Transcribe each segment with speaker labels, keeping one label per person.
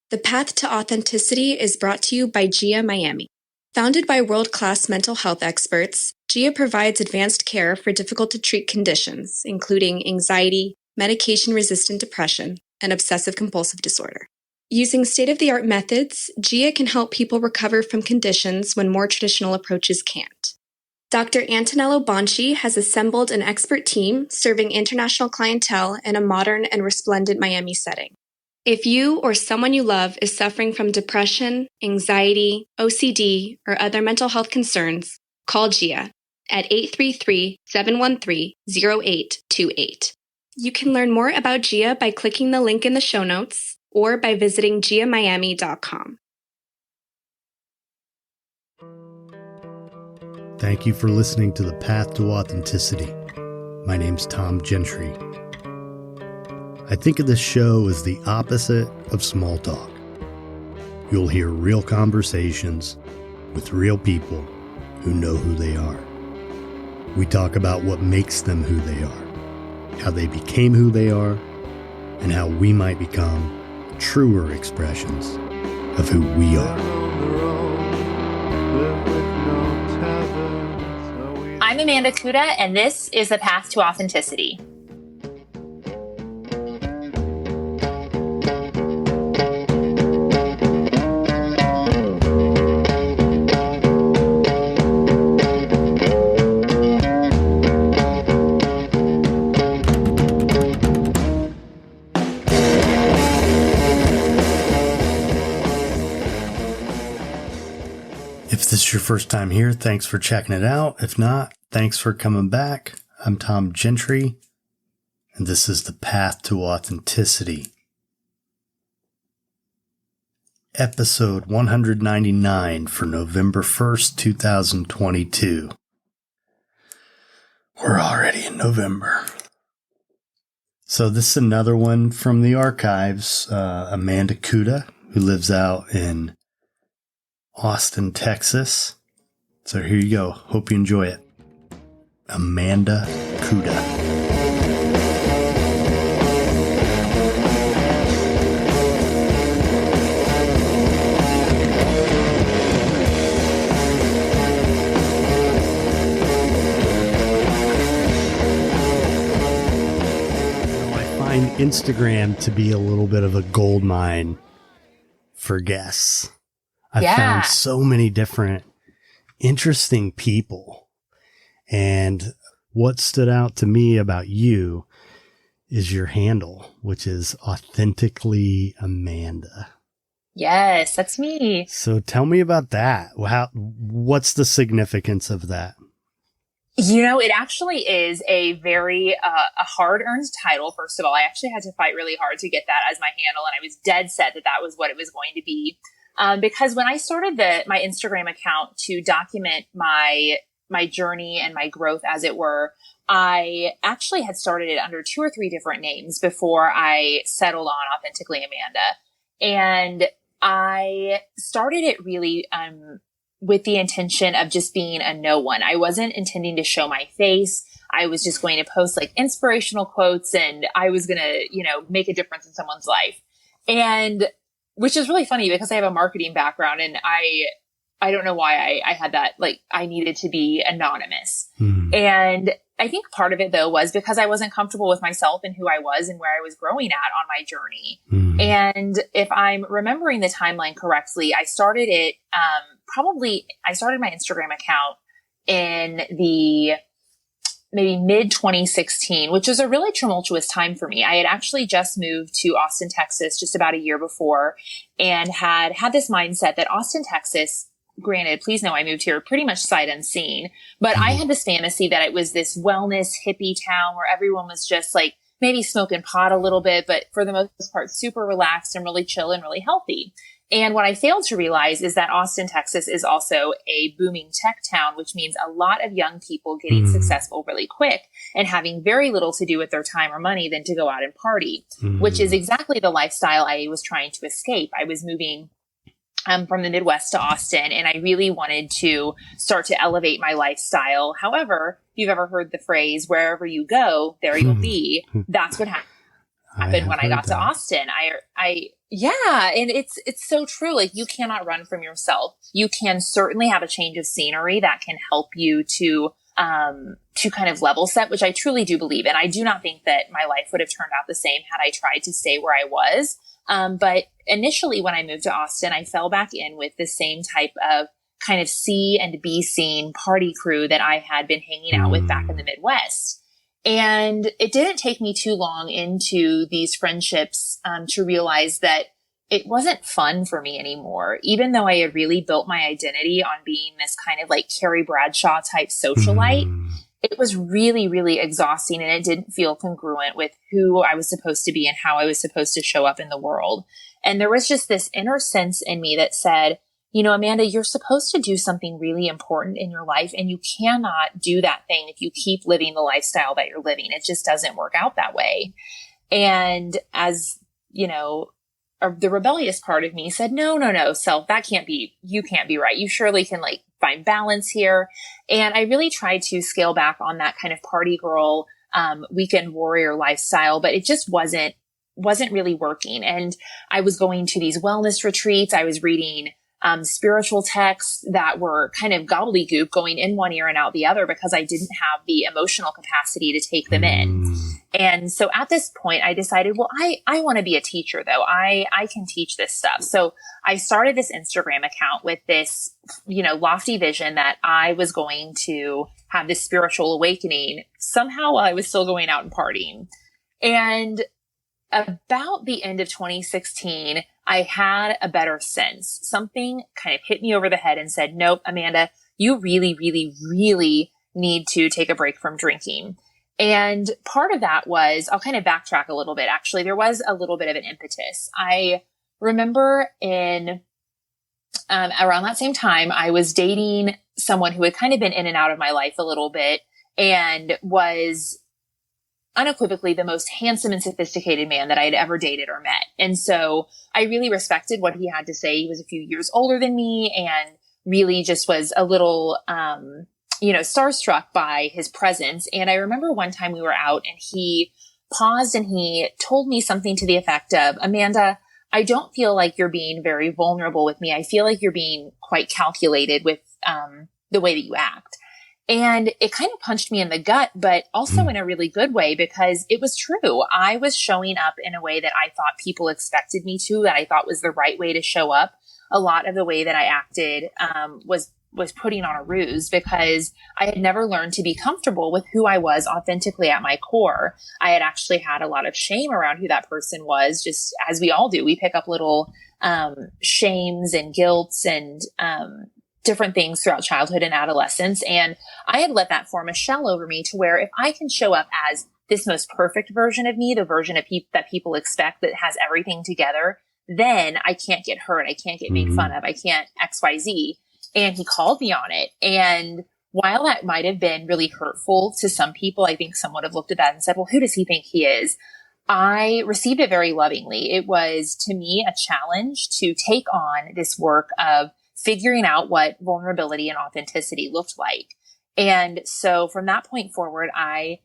Speaker 1: The Path to Authenticity is brought to you by GIA Miami. Founded by world-class mental health experts, GIA provides advanced care for difficult-to-treat conditions, including anxiety, medication-resistant depression, and obsessive-compulsive disorder. Using state-of-the-art methods, GIA can help people recover from conditions when more traditional approaches can't. Dr. Antonello Bonci has assembled an expert team serving international clientele in a modern and resplendent Miami setting. If you or someone you love is suffering from depression, anxiety, OCD, or other mental health concerns, call GIA at 833-713-0828. You can learn more about GIA by clicking the link in the show notes or by visiting giamiami.com.
Speaker 2: Thank you for listening to The Path to Authenticity. My name's Tom Gentry. I think of this show as the opposite of small talk. You'll hear real conversations with real people who know who they are. We talk about what makes them who they are, how they became who they are, and how we might become truer expressions of who we are.
Speaker 3: I'm Amanda Kuda, and this is The Path to Authenticity.
Speaker 2: If this is your first time here, thanks for checking it out. If not, thanks for coming back. I'm Tom Gentry, and this is The Path to Authenticity. Episode 199 for November 1st, 2022. We're already in November. So this is another one from the archives. Amanda Kuda, who lives out in Austin, Texas. So here you go. Hope you enjoy it. Amanda Kuda. I find Instagram to be a little bit of a gold mine for guests. I've found so many different interesting people. And what stood out to me about you is your handle, which is Authentically Amanda.
Speaker 3: Yes, that's me.
Speaker 2: So tell me about that. What's the significance of that?
Speaker 3: You know, it actually is a very a hard-earned title, first of all. I actually had to fight really hard to get that as my handle, and I was dead set that that was what it was going to be. Because when I started my Instagram account to document my journey and my growth, as it were, I actually had started it under 2 or 3 different names before I settled on Authentically Amanda. And I started it really with the intention of just being a no one. I wasn't intending to show my face. I was just going to post like inspirational quotes, and I was going to, make a difference in someone's life. And which is really funny because I have a marketing background, and I don't know why I had that, like I needed to be anonymous. And I think part of it though was because I wasn't comfortable with myself and who I was and where I was growing at on my journey. And if I'm remembering the timeline correctly, I started it, I started my Instagram account in the maybe mid 2016, which was a really tumultuous time for me. I had actually just moved to Austin, Texas, just about a year before, and had this mindset that Austin, Texas, granted, please know I moved here pretty much sight unseen, but I had this fantasy that it was this wellness hippie town where everyone was just like maybe smoking pot a little bit, but for the most part, super relaxed and really chill and really healthy. And what I failed to realize is that Austin, Texas is also a booming tech town, which means a lot of young people getting successful really quick and having very little to do with their time or money than to go out and party, which is exactly the lifestyle I was trying to escape. I was moving from the Midwest to Austin, and I really wanted to start to elevate my lifestyle. However, if you've ever heard the phrase, wherever you go, there you'll be, that's what happened. happened when I got to Austin. Yeah, and it's so true. Like, you cannot run from yourself. You can certainly have a change of scenery that can help you to kind of level set, which I truly do believe. And I do not think that my life would have turned out the same had I tried to stay where I was. But initially when I moved to Austin, I fell back in with the same type of kind of see and be seen party crew that I had been hanging out with back in the Midwest. And it didn't take me too long into these friendships to realize that it wasn't fun for me anymore. Even though I had really built my identity on being this kind of like Carrie Bradshaw type socialite, it was really, really exhausting, and it didn't feel congruent with who I was supposed to be and how I was supposed to show up in the world. And there was just this inner sense in me that said, you know, Amanda, you're supposed to do something really important in your life, and you cannot do that thing if you keep living the lifestyle that you're living. It just doesn't work out that way. And as, you know, the rebellious part of me said, no, self, you can't be right. You surely can like find balance here. And I really tried to scale back on that kind of party girl, weekend warrior lifestyle, but it just wasn't really working. And I was going to these wellness retreats. I was reading spiritual texts that were kind of gobbledygook going in one ear and out the other because I didn't have the emotional capacity to take them in. And so at this point I decided, well, I want to be a teacher though. I can teach this stuff. So I started this Instagram account with this, you know, lofty vision that I was going to have this spiritual awakening somehow while I was still going out and partying. And about the end of 2016, I had a better sense. Something kind of hit me over the head and said, nope, Amanda, you really, really, really need to take a break from drinking. And part of that was, I'll kind of backtrack a little bit. Actually, there was a little bit of an impetus. I remember around that same time, I was dating someone who had kind of been in and out of my life a little bit and was unequivocally the most handsome and sophisticated man that I had ever dated or met. And so I really respected what he had to say. He was a few years older than me and really just was a little, starstruck by his presence. And I remember one time we were out and he paused and he told me something to the effect of, Amanda, I don't feel like you're being very vulnerable with me. I feel like you're being quite calculated with the way that you act. And it kind of punched me in the gut, but also in a really good way because it was true. I was showing up in a way that I thought people expected me to, that I thought was the right way to show up. A lot of the way that I acted was putting on a ruse because I had never learned to be comfortable with who I was authentically at my core. I had actually had a lot of shame around who that person was, just as we all do. We pick up little shames and guilts and different things throughout childhood and adolescence. And I had let that form a shell over me to where if I can show up as this most perfect version of me, the version of that people expect that has everything together, then I can't get hurt. I can't get made fun of. I can't XYZ. And he called me on it. And while that might have been really hurtful to some people, I think some would have looked at that and said, well, who does he think he is? I received it very lovingly. It was, to me, a challenge to take on this work of figuring out what vulnerability and authenticity looked like. And so from that point forward, I,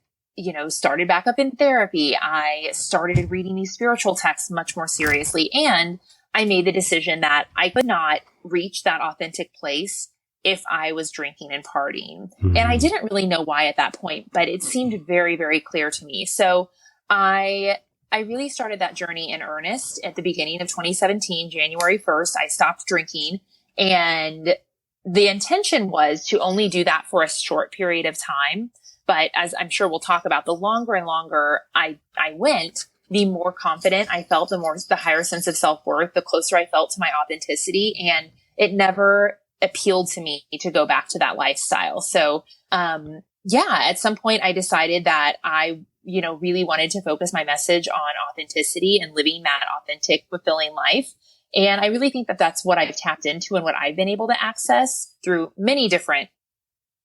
Speaker 3: started back up in therapy. I started reading these spiritual texts much more seriously. And I made the decision that I could not reach that authentic place if I was drinking and partying. And I didn't really know why at that point, but it seemed very, very clear to me. So I really started that journey in earnest at the beginning of 2017, January 1st. I stopped drinking. And the intention was to only do that for a short period of time. But as I'm sure we'll talk about, the longer and longer I went, the more confident I felt, the higher sense of self-worth, the closer I felt to my authenticity. And it never appealed to me to go back to that lifestyle. So, at some point I decided that I, really wanted to focus my message on authenticity and living that authentic, fulfilling life. And I really think that that's what I've tapped into and what I've been able to access through many different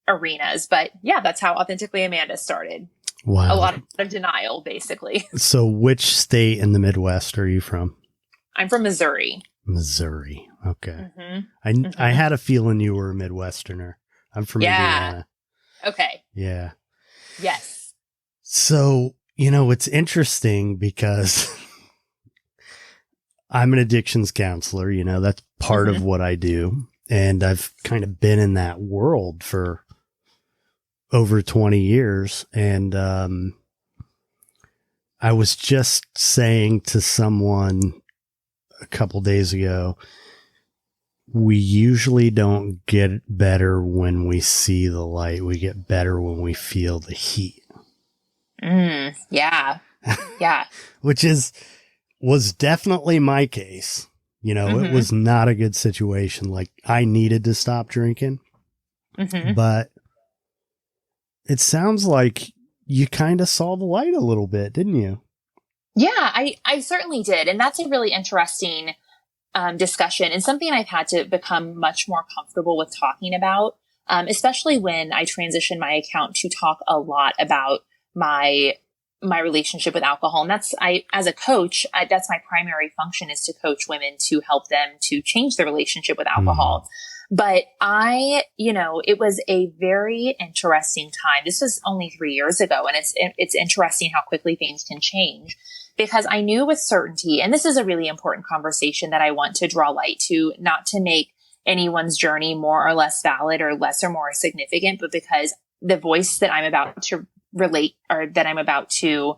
Speaker 3: arenas. But yeah, that's how Authentically Amanda started.
Speaker 2: Wow.
Speaker 3: A lot of denial, basically.
Speaker 2: So which state in the Midwest are you from?
Speaker 3: I'm from Missouri.
Speaker 2: Missouri. Okay. I had a feeling you were a Midwesterner. I'm from Indiana.
Speaker 3: Okay.
Speaker 2: Yeah.
Speaker 3: Yes.
Speaker 2: So It's interesting because I'm an addictions counselor, that's part of what I do. And I've kind of been in that world for over 20 years. And I was just saying to someone a couple days ago, we usually don't get better when we see the light. We get better when we feel the heat.
Speaker 3: Yeah. Yeah.
Speaker 2: Which was definitely my case. It was not a good situation. Like, I needed to stop drinking, but it sounds like you kind of saw the light a little bit, didn't you?
Speaker 3: Yeah, I certainly did. And that's a really interesting discussion, and something I've had to become much more comfortable with talking about, especially when I transitioned my account to talk a lot about my relationship with alcohol. And as a coach, that's my primary function, is to coach women to help them to change their relationship with alcohol. But it was a very interesting time. This was only 3 years ago, and it's interesting how quickly things can change, because I knew with certainty, and this is a really important conversation that I want to draw light to, not to make anyone's journey more or less valid or less or more significant, but because the voice that I'm about to relate, or that I'm about to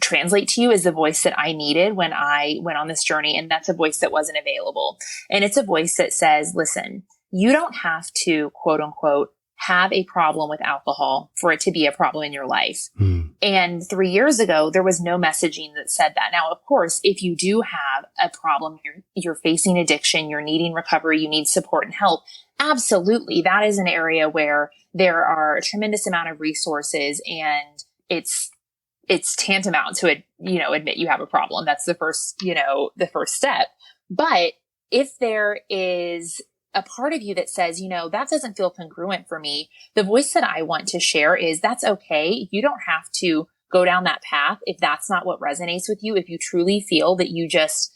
Speaker 3: translate to you, is the voice that I needed when I went on this journey. And that's a voice that wasn't available. And it's a voice that says, listen, you don't have to, quote unquote, have a problem with alcohol for it to be a problem in your life. And 3 years ago, there was no messaging that said that. Now, of course, if you do have a problem, you're facing addiction, you're needing recovery, you need support and help, absolutely. That is an area where there are a tremendous amount of resources, and it's tantamount to admit you have a problem. That's the first step. But if there is a part of you that says, that doesn't feel congruent for me, the voice that I want to share is, that's okay. You don't have to go down that path if that's not what resonates with you. If you truly feel that you just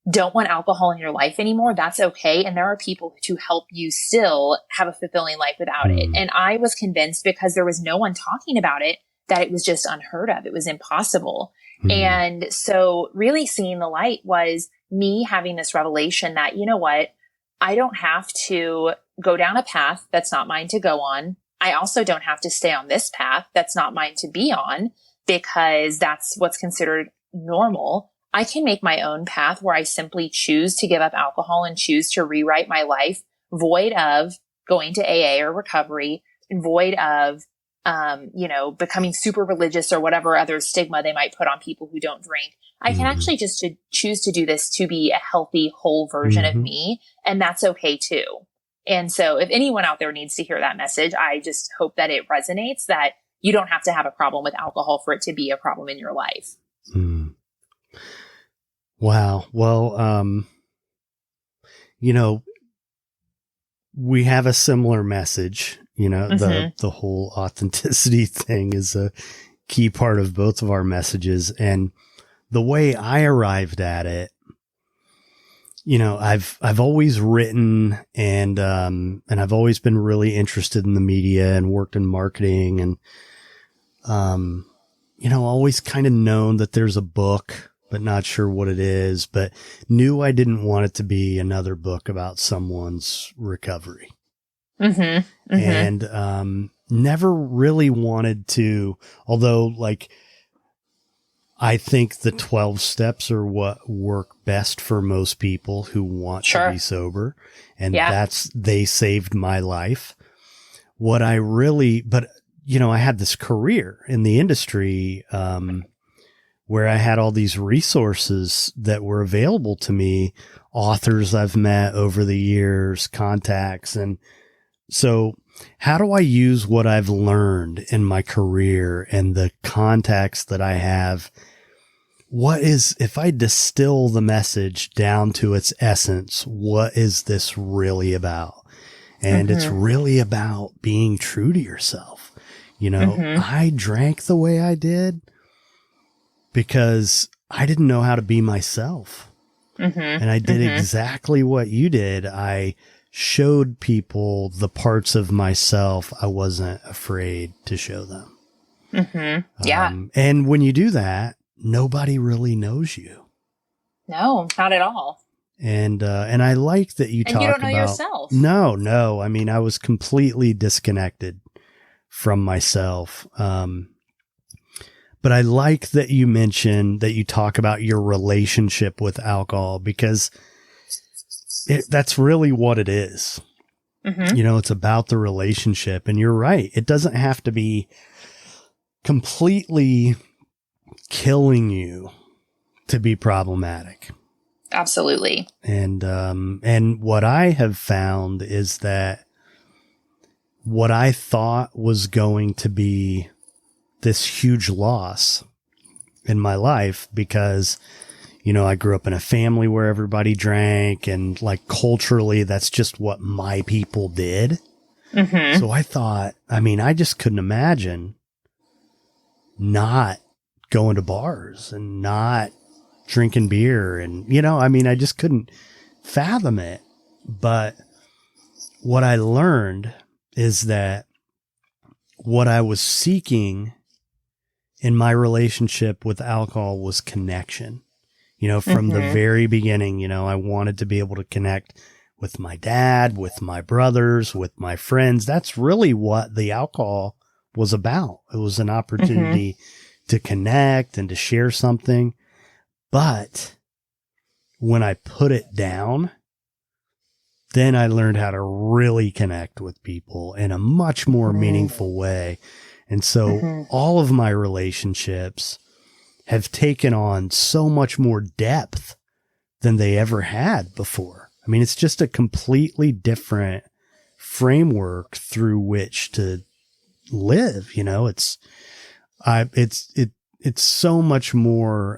Speaker 3: don't want alcohol in your life anymore, that's okay. And there are people to help you still have a fulfilling life without it. And I was convinced, because there was no one talking about it, that it was just unheard of. It was impossible. And so really seeing the light was me having this revelation that, you know what, I don't have to go down a path that's not mine to go on. I also don't have to stay on this path that's not mine to be on, because that's what's considered normal. I can make my own path where I simply choose to give up alcohol and choose to rewrite my life, void of going to AA or recovery, and void of, becoming super religious or whatever other stigma they might put on people who don't drink. I can actually just choose to do this to be a healthy, whole version of me. And that's okay too. And so if anyone out there needs to hear that message, I just hope that it resonates, that you don't have to have a problem with alcohol for it to be a problem in your life.
Speaker 2: Wow. Well, we have a similar message, the whole authenticity thing is a key part of both of our messages. And the way I arrived at it, I've always written, and I've always been really interested in the media and worked in marketing, and, always kind of known that there's a book, but not sure what it is, but knew I didn't want it to be another book about someone's recovery. And, never really wanted to, although I think the 12 steps are what work best for most people who want to be sober. And they saved my life. But I had this career in the industry, where I had all these resources that were available to me, authors I've met over the years, contacts. And so how do I use what I've learned in my career and the contacts that I have? If I distill the message down to its essence, what is this really about? And it's really about being true to yourself. I drank the way I did because I didn't know how to be myself. And I did exactly what you did. I showed people the parts of myself I wasn't afraid to show them.
Speaker 3: Yeah.
Speaker 2: And when you do that, nobody really knows you.
Speaker 3: No, not at all.
Speaker 2: And I like that you talk about.
Speaker 3: And you don't know yourself.
Speaker 2: No. I mean, I was completely disconnected from myself. But I like that you mentioned that you talk about your relationship with alcohol, because that's really what it is. You know, it's about the relationship, and you're right. It doesn't have to be completely killing you to be problematic.
Speaker 3: Absolutely.
Speaker 2: And what I have found is that what I thought was going to be this huge loss in my life, because, you know, I grew up in a family where everybody drank, and like culturally, that's just what my people did. So I thought, I mean, I just couldn't imagine not going to bars and not drinking beer. And, you know, I mean, I just couldn't fathom it. But what I learned is that what I was seeking in my relationship with alcohol was connection. You know, from the very beginning, you know, I wanted to be able to connect with my dad, with my brothers, with my friends. That's really what the alcohol was about. It was an opportunity to connect and to share something. But when I put it down, then I learned how to really connect with people in a much more meaningful way. And so all of my relationships have taken on so much more depth than they ever had before. I mean, it's just a completely different framework through which to live. You know, it's so much more,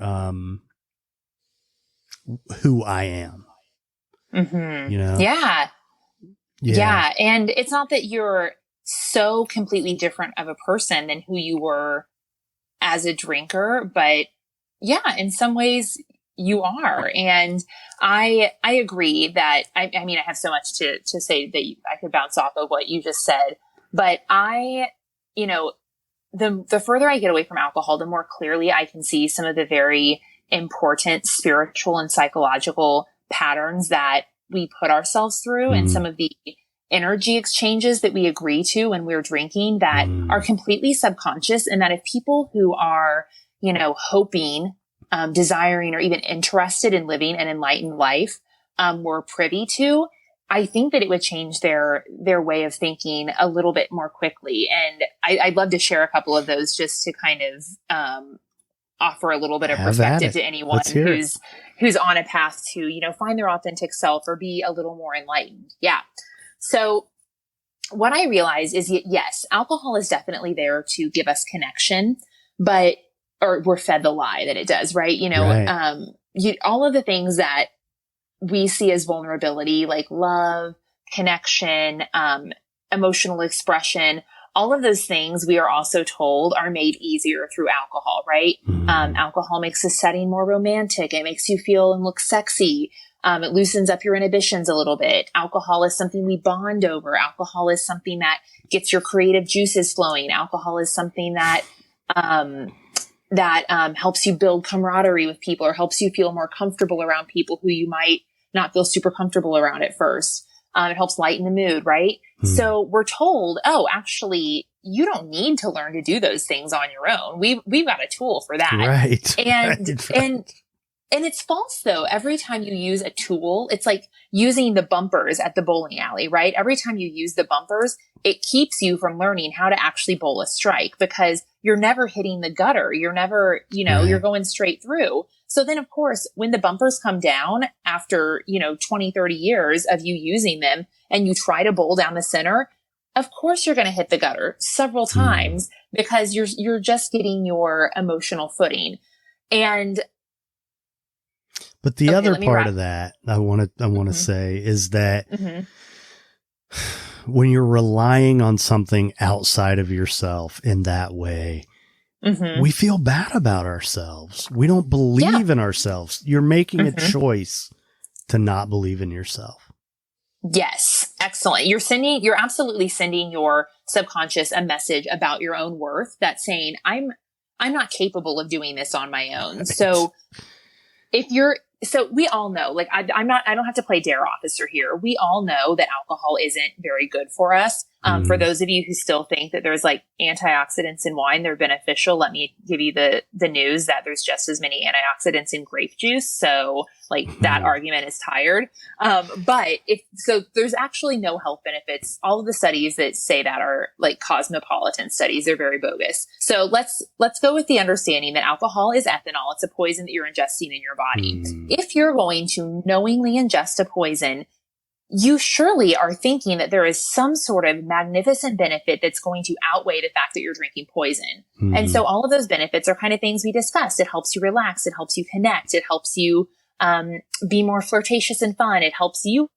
Speaker 2: who I am, you know?
Speaker 3: Yeah. And it's not that you're so completely different of a person than who you were as a drinker, but yeah, in some ways you are. And I agree that, I mean, I have so much to say that I could bounce off of what you just said, but you know, the further I get away from alcohol, the more clearly I can see some of the very important spiritual and psychological patterns that we put ourselves through, and some of the energy exchanges that we agree to when we're drinking that are completely subconscious. And that if people who are, you know, hoping, desiring, or even interested in living an enlightened life, were privy to, I think that it would change their way of thinking a little bit more quickly. And I'd love to share a couple of those just to kind of, offer a little bit of perspective to anyone who's on a path to, you know, find their authentic self or be a little more enlightened. Yeah. So what I realize is, yes, alcohol is definitely there to give us connection, or we're fed the lie that it does, right? You know, all of the things that we see as vulnerability, like love, connection, emotional expression, all of those things we are also told are made easier through alcohol, right? Alcohol makes the setting more romantic. It makes you feel and look sexy. It loosens up your inhibitions a little bit. Alcohol is something we bond over. Alcohol is something that gets your creative juices flowing. Alcohol is something that helps you build camaraderie with people, or helps you feel more comfortable around people who you might not feel super comfortable around at first. It helps lighten the mood, right? So we're told, oh, actually, you don't need to learn to do those things on your own. We've got a tool for that.
Speaker 2: Right.
Speaker 3: And it's false though. Every time you use a tool, it's like using the bumpers at the bowling alley, right? Every time you use the bumpers, it keeps you from learning how to actually bowl a strike, because you're never hitting the gutter. You're never, you know, you're going straight through. So then of course, when the bumpers come down after, you know, 20, 30 years of you using them, and you try to bowl down the center, of course you're going to hit the gutter several times, because you're just getting your emotional footing.
Speaker 2: But the other part of that I want to say is that when you're relying on something outside of yourself in that way, we feel bad about ourselves. We don't believe in ourselves. You're making a choice to not believe in yourself.
Speaker 3: Yes. Excellent. You're absolutely sending your subconscious a message about your own worth that's saying, I'm not capable of doing this on my own. So so we all know, like, I don't have to play dare officer here. We all know that alcohol isn't very good for us. For those of you who still think that there's like antioxidants in wine, they're beneficial. Let me give you the news that there's just as many antioxidants in grape juice. So like that argument is tired. But there's actually no health benefits. All of the studies that say that are like cosmopolitan studies. They're very bogus. So let's go with the understanding that alcohol is ethanol. It's a poison that you're ingesting in your body. If you're going to knowingly ingest a poison, you surely are thinking that there is some sort of magnificent benefit that's going to outweigh the fact that you're drinking poison. And so all of those benefits are kind of things we discussed. It helps you relax. It helps you connect. It helps you be more flirtatious and fun. It helps you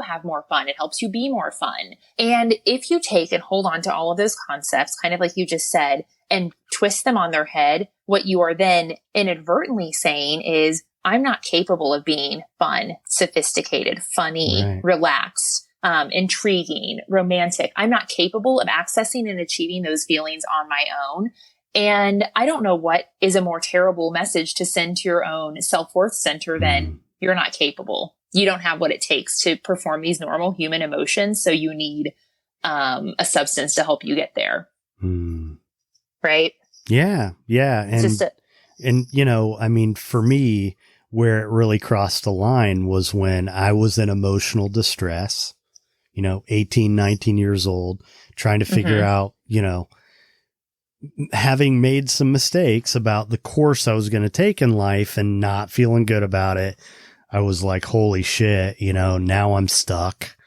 Speaker 3: have more fun. It helps you be more fun. And if you take and hold on to all of those concepts, kind of like you just said, and twist them on their head, what you are then inadvertently saying is, I'm not capable of being fun, sophisticated, funny, relaxed, intriguing, romantic. I'm not capable of accessing and achieving those feelings on my own. And I don't know what is a more terrible message to send to your own self-worth center than you're not capable. You don't have what it takes to perform these normal human emotions. So you need a substance to help you get there. Right?
Speaker 2: Yeah. Yeah. And you know, I mean, for me, where it really crossed the line was when I was in emotional distress, 18, 19 years old, trying to figure out, having made some mistakes about the course I was going to take in life and not feeling good about it. I was like, holy shit, now I'm stuck,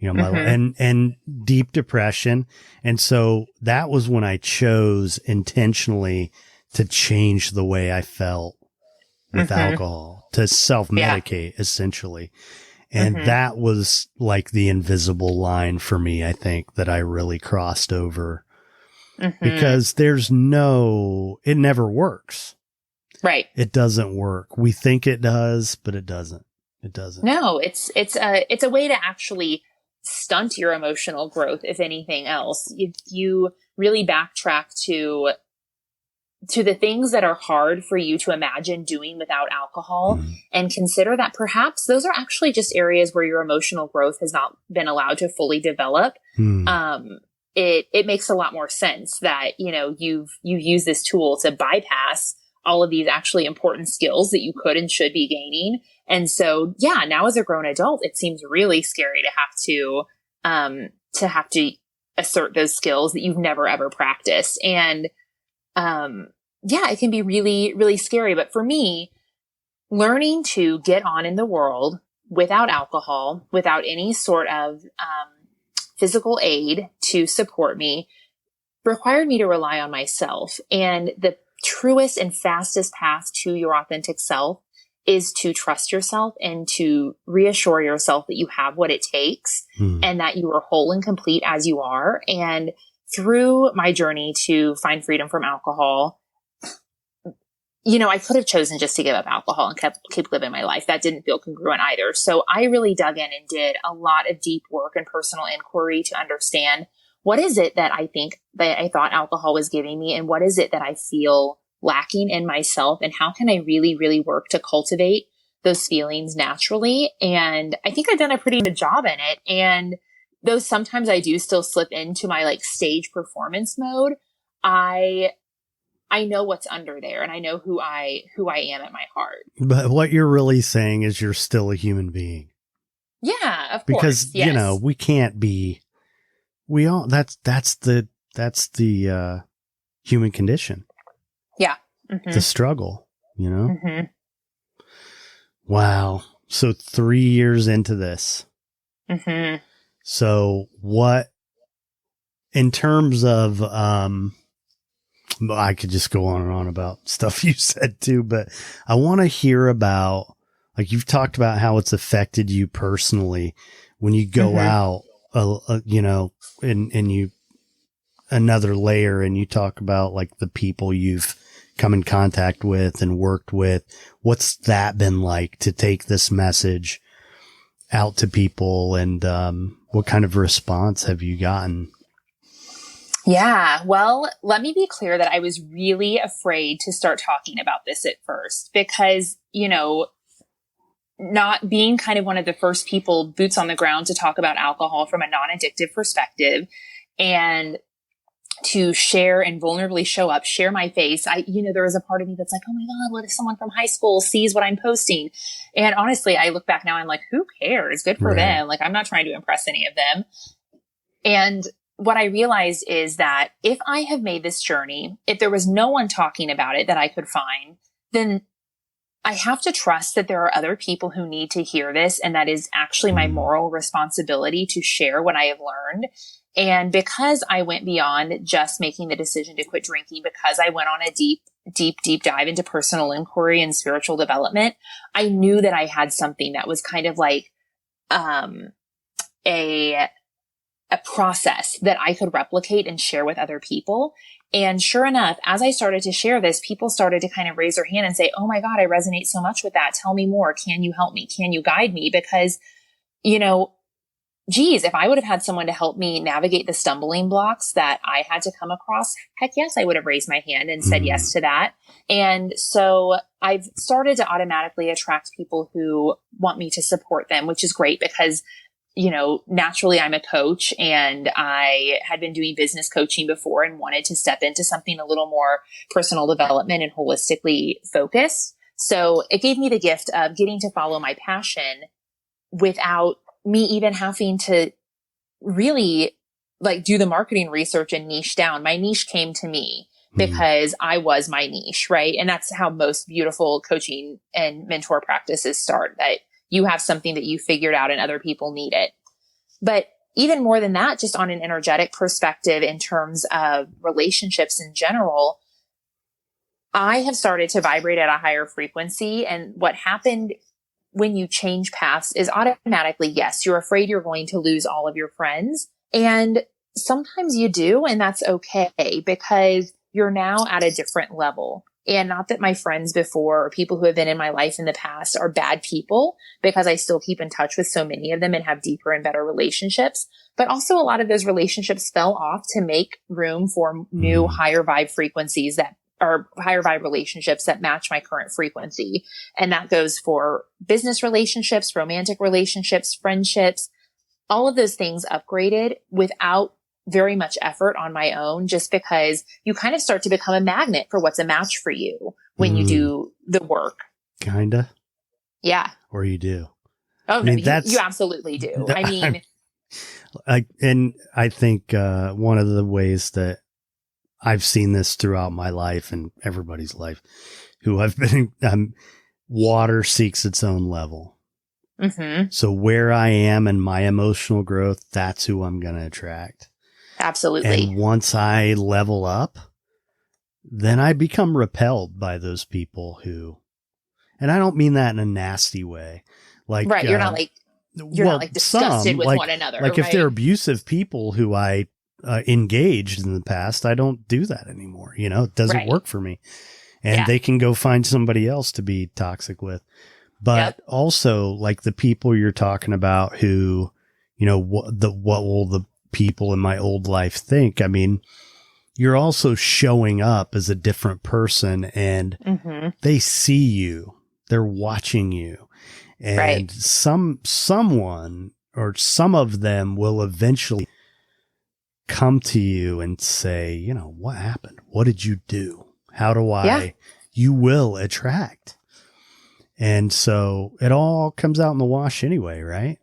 Speaker 2: and deep depression. And so that was when I chose intentionally to change the way I felt with alcohol, to self-medicate essentially. And that was like the invisible line for me, I think, that I really crossed over because it never works.
Speaker 3: Right.
Speaker 2: It doesn't work. We think it does, but it doesn't. It doesn't.
Speaker 3: No, it's a way to actually stunt your emotional growth, if anything else. If you really backtrack to the things that are hard for you to imagine doing without alcohol and consider that perhaps those are actually just areas where your emotional growth has not been allowed to fully develop. It makes a lot more sense that, you've used this tool to bypass all of these actually important skills that you could and should be gaining. And so, now as a grown adult, it seems really scary to have to assert those skills that you've never ever practiced. And, it can be really, really scary. But for me, learning to get on in the world without alcohol, without any sort of physical aid to support me, required me to rely on myself. And the truest and fastest path to your authentic self is to trust yourself and to reassure yourself that you have what it takes and that you are whole and complete as you are. And through my journey to find freedom from alcohol, I could have chosen just to give up alcohol and keep living my life. That didn't feel congruent either. So I really dug in and did a lot of deep work and personal inquiry to understand what is it that I thought alcohol was giving me, and what is it that I feel lacking in myself, and how can I really, really work to cultivate those feelings naturally. And I think I've done a pretty good job in it. And though sometimes I do still slip into my like stage performance mode, I know what's under there, and I know who I am at my heart.
Speaker 2: But what you're really saying is you're still a human being.
Speaker 3: Yeah, of
Speaker 2: course. Because,
Speaker 3: yes.
Speaker 2: We can't be, that's the human condition.
Speaker 3: Yeah.
Speaker 2: The struggle, Wow. So 3 years into this. So what, in terms of, I could just go on and on about stuff you said too, but I want to hear about, like, you've talked about how it's affected you personally when you go out, and you, another layer, and you talk about like the people you've come in contact with and worked with. What's that been like to take this message out to people, and what kind of response have you gotten?
Speaker 3: Yeah, well, let me be clear that I was really afraid to start talking about this at first because, not being kind of one of the first people boots on the ground to talk about alcohol from a non-addictive perspective and to share and vulnerably show up, share my face. There was a part of me that's like, oh my God, what if someone from high school sees what I'm posting? And honestly, I look back now, I'm like, who cares? Good for them. Like, I'm not trying to impress any of them. And what I realized is that if I have made this journey, if there was no one talking about it that I could find, then I have to trust that there are other people who need to hear this. And that is actually my moral responsibility to share what I have learned. And because I went beyond just making the decision to quit drinking, because I went on a deep dive into personal inquiry and spiritual development, I knew that I had something that was kind of like, a process that I could replicate and share with other people. And sure enough, as I started to share this, people started to kind of raise their hand and say, oh my God, I resonate so much with that. Tell me more. Can you help me? Can you guide me? Because, geez, if I would have had someone to help me navigate the stumbling blocks that I had to come across, heck yes, I would have raised my hand and said yes to that. And so I've started to automatically attract people who want me to support them, which is great because naturally I'm a coach and I had been doing business coaching before and wanted to step into something a little more personal development and holistically focused. So it gave me the gift of getting to follow my passion without me even having to really do the marketing research and niche down. My niche came to me because I was my niche, right? And that's how most beautiful coaching and mentor practices start, that you have something that you figured out and other people need it. But even more than that, just on an energetic perspective in terms of relationships in general, I have started to vibrate at a higher frequency. And what happened when you change paths is automatically, yes, you're afraid you're going to lose all of your friends. And sometimes you do, and that's okay because you're now at a different level. And not that my friends before or people who have been in my life in the past are bad people, because I still keep in touch with so many of them and have deeper and better relationships. But also a lot of those relationships fell off to make room for new higher vibe frequencies that are higher vibe relationships that match my current frequency. And that goes for business relationships, romantic relationships, friendships, all of those things upgraded without very much effort on my own, just because you kind of start to become a magnet for what's a match for you when you do the work.
Speaker 2: Kinda.
Speaker 3: Yeah.
Speaker 2: Or you do.
Speaker 3: Oh, no, you absolutely do. I mean,
Speaker 2: I think one of the ways that I've seen this throughout my life and everybody's life who I've been, water seeks its own level.
Speaker 3: Mm-hmm.
Speaker 2: So where I am in my emotional growth, that's who I'm going to attract.
Speaker 3: Absolutely.
Speaker 2: And once I level up, then I become repelled by those people who, and I don't mean that in a nasty way. Like,
Speaker 3: right. You're not disgusted with one another.
Speaker 2: Like if they're abusive people who I engaged in the past, I don't do that anymore. It doesn't work for me, and they can go find somebody else to be toxic with. But also like the people you're talking about who, what will the people in my old life think? I mean, you're also showing up as a different person, and they see you, they're watching you, and someone or some of them will eventually come to you and say, what happened? What did you do? How do I, you will attract. And so it all comes out in the wash anyway, right?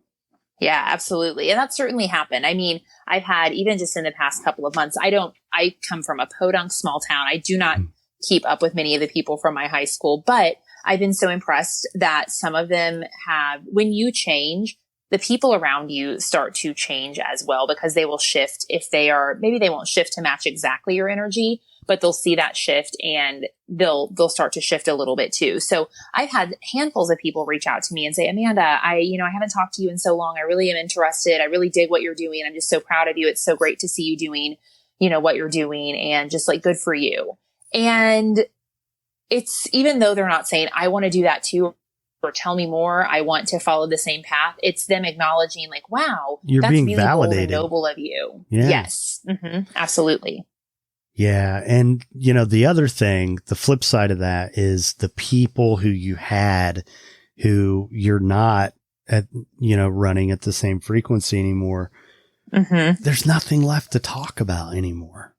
Speaker 3: Yeah, absolutely. And that certainly happened. I mean, I've had, even just in the past couple of months, I come from a podunk small town. I do not keep up with many of the people from my high school, but I've been so impressed that some of them have, when you change, the people around you start to change as well, because they will shift if they are, maybe they won't shift to match exactly your energy, but they'll see that shift and they'll start to shift a little bit too. So I've had handfuls of people reach out to me and say, Amanda, I haven't talked to you in so long. I really am interested. I really dig what you're doing. I'm just so proud of you. It's so great to see you doing, what you're doing, and just like, good for you. And it's, even though they're not saying, I want to do that too, or tell me more. I want to follow the same path. It's them acknowledging like, wow,
Speaker 2: You're
Speaker 3: that's
Speaker 2: being
Speaker 3: really
Speaker 2: validated.
Speaker 3: bold and noble of you.
Speaker 2: Yeah.
Speaker 3: Yes. Absolutely.
Speaker 2: Yeah. And, the other thing, the flip side of that is the people who you had who you're not at, running at the same frequency anymore. There's nothing left to talk about anymore.